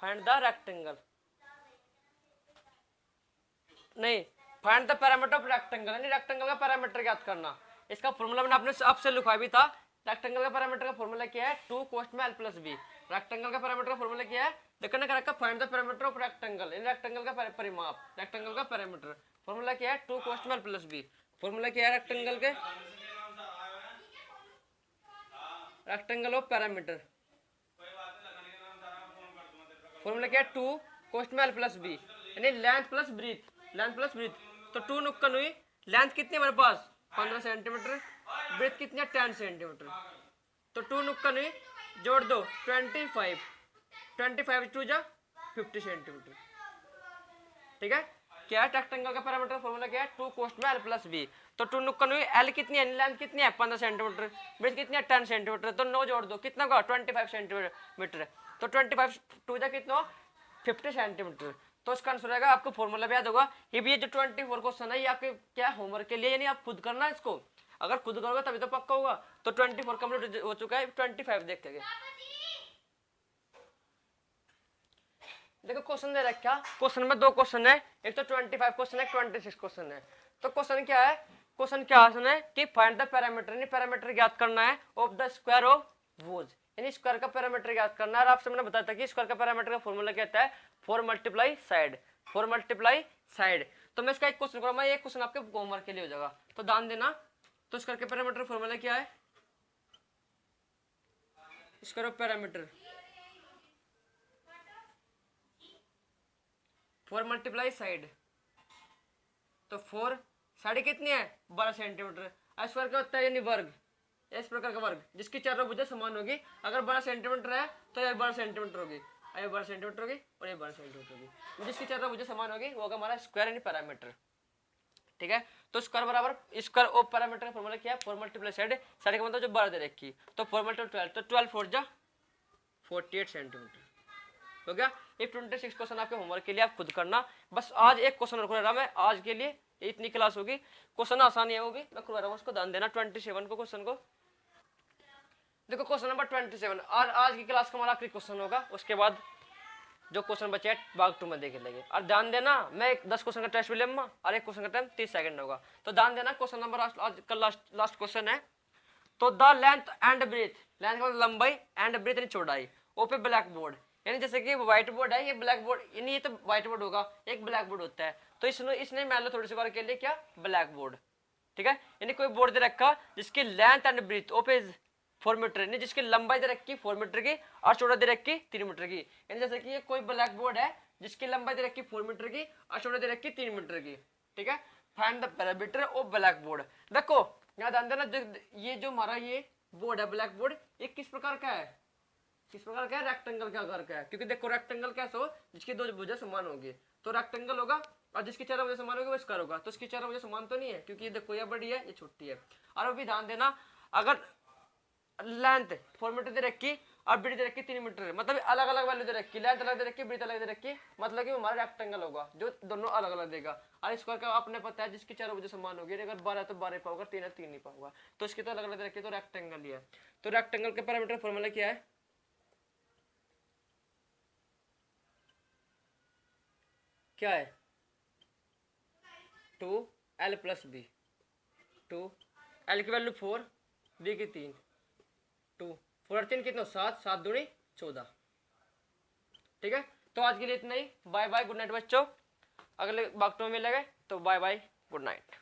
find the rectangle नहीं, find the parameter of rectangle, यानी रेक्टेंगल का पैरामीटर ज्ञात करना। इसका फॉर्मूला मैंने आपने आपसे लिखवाया भी था, रेक्टेंगल का पैरामीटर का फॉर्मूला क्या है 2 कोष्ट में l प्लस बी। रेक्टेंगल का पैरामीटर का फॉर्मूला क्या है, देखना क्या रखा, find the parameter of rectangle, in rectangle का परिमाप, रेक्टेंगल का पैरामीटर फॉर्मूला क्या है 2 कोष्ट में l प्लस बी। फॉर्मूला क्या है रेक्टेंगल के, रेक्टेंगल ऑफ पैरामीटर, फॉर्मूला क्या है, 2 कोस्ट में एल प्लस बी, यानी लेंथ प्लस ब्रीथ। तो 2 नुक्कन हुई, लेंथ कितनी है हमारे पास 15 सेंटीमीटर, ब्रीथ कितनी है 10 सेंटीमीटर। तो 2 नुक्कन हुई, जोड़ दो 25 टू जा 50 सेंटीमीटर। ठीक है, क्या है रेक्टेंगल का पैरामीटर फॉर्मूला क्या है, 2 कोस्ट में एल प्लस बी। तो 2 नुक्कन हुई, एल कितनी है, लेंथ कितनी है 15 सेंटीमीटर, ब्रीथ कितनी है 10 सेंटीमीटर। तो 9 जोड़ दो, कितना होगा 25 सेंटीमीटर। तो 25 टू जा कितना 50 सेंटीमीटर। तो इसका आंसर आएगा, आपको फॉर्मूला भी याद होगा। ये भी जो 24 क्वेश्चन है ये आपके क्या होमवर्क के लिए, यानी आप खुद करना है इसको, अगर खुद करोगे तभी तो पक्का होगा। तो 24 कंप्लीट हो चुका है, 25 देखते हैं। देखो क्वेश्चन दे रखा, क्वेश्चन में 2 क्वेश्चन है, एक तो 25 क्वेश्चन है, 26 क्वेश्चन है। तो क्वेश्चन क्या है, क्वेश्चन है कि फाइंड द पैरामीटर, यानी पैरामीटर ज्ञात करना है of the square of whose, यानी स्क्वायर का पैरामीटर ज्ञात करना है। और आपसे मैंने बताया था कि स्क्वायर का पैरामीटर का फॉर्मूला क्या होता है, 4 मल्टीप्लाई साइड। तो मैं इसका एक क्वेश्चन करूंगा, एक क्वेश्चन आपके होमवर्क के लिए हो जाएगा, तो ध्यान देना। तो स्क्वायर के पैरामीटर फॉर्मूला क्या है, square of parameter 4 multiply side. तो 4 साइड कितनी है 12 सेंटीमीटर। स्क्वायर का होता है यानी वर्ग, इस प्रकार का वर्ग जिसकी चारों भुजा समान होगी। अगर 12 सेंटीमीटर है तो ये 12 सेंटीमीटर होगी, ये 12 सेंटीमीटर होगी और ये 12 सेंटीमीटर होगी। जिसकी चारों भुजा समान होगी वो होगा हमारा स्क्वायर यानी पैरामीटर। ठीक है, तो स्क्वायर बराबर स्क्वायर ऑफ पैरामीटर का फॉर्मूला क्या है, 4 मल्टीप्लाई साइड का मतलब जो 12 दे रखी, तो 4 मल्टीप्लाई 12, तो 12 4 जा 48 सेंटीमीटर हो गया। ये 26 क्वेश्चन आपके होमवर्क के लिए आप खुद करना। बस आज एक क्वेश्चन रखा रहा मैं आज के लिए, इतनी क्लास होगी, क्वेश्चन आसानी है वो भी मैं करवा रहा हूँ, उसको ध्यान देना। 27 को क्वेश्चन को देखो, क्वेश्चन नंबर 27 और आज की क्लास का हमारा आखिरी क्वेश्चन होगा। उसके बाद जो क्वेश्चन बचे हैं भाग 2 में देख लेंगे। और ध्यान देना, मैं 10 क्वेश्चन का टेस्ट भी लूंगा और एक क्वेश्चन का टाइम 30 सेकंड होगा। तो ध्यान देना, क्वेश्चन नंबर आज का लास्ट क्वेश्चन है। तो the length and breadth, length का लंबाई एंड ब्रीथ यानी चौड़ाई ऑफ ए ब्लैक बोर्ड, यानी जैसे कि व्हाइट बोर्ड है, ये ब्लैक बोर्ड, यानी ये तो व्हाइट बोर्ड होगा, एक ब्लैक बोर्ड होता है। तो इसने मान लो थोड़ी सी बार के लिए क्या ब्लैक बोर्ड। ठीक है, यानी कोई बोर्ड दे रखा जिसकी length and breadth of a 4 metre, यानी जिसकी लंबाई दे रखी 4 मीटर की और चौड़ाई दे रखी 3 मीटर की। यानी जैसे कि ये कोई ब्लैक बोर्ड है जिसकी लंबाई दे रखी 4 मीटर की और चौड़ाई दे रखी 3 मीटर की। ठीक है, find the parameter of black board. देखो यहाँ ध्यान देना, ये जो हमारा ये बोर्ड है ब्लैक बोर्ड, ये किस प्रकार का है, रेक्टेंगल का आकार का है। क्योंकि देखो रेक्टेंगल कैसे हो, जिसकी 2 भुजा समान होगी तो रेक्टेंगल होगा, और जिसकी 4 भुजा समान होगी वो स्क्वायर होगा। तो इसकी 4 भुजा समान तो नहीं है, क्योंकि ये देखो ये बड़ी है ये छोटी है। और अभी ध्यान देना, अगर लेंथ 4 मीटर दे रखी और ब्रीथ दे रखी 3 मीटर, मतलब अलग अलग वैल्यू दे रखी, लेंथ अलग दे रखी, ब्रीथ अलग दे रखी, मतलब कि हमारा रेक्टेंगल होगा जो दोनों अलग अलग देगा। और स्क्वायर का आपने पता है जिसकी 4 भुजा समान होगी, अगर 12 तो 12 पाओगे, 3 है 3 नहीं पाओगा, तो इसकी तो अलग अलग दे रखी, तो रेक्टेंगल ही है। तो रेक्टेंगल के पैरामीटर फॉर्मूला क्या है, क्या है 2l प्लस बी। 2l की वैल्यू 4, बी की 3, 2 4 3 कितना 7, 7 दूनी 14। ठीक है, तो आज के लिए इतना ही। बाय बाय, गुड नाइट बच्चों। अगले भाग में मिलेंगे, तो बाय बाय, गुड नाइट।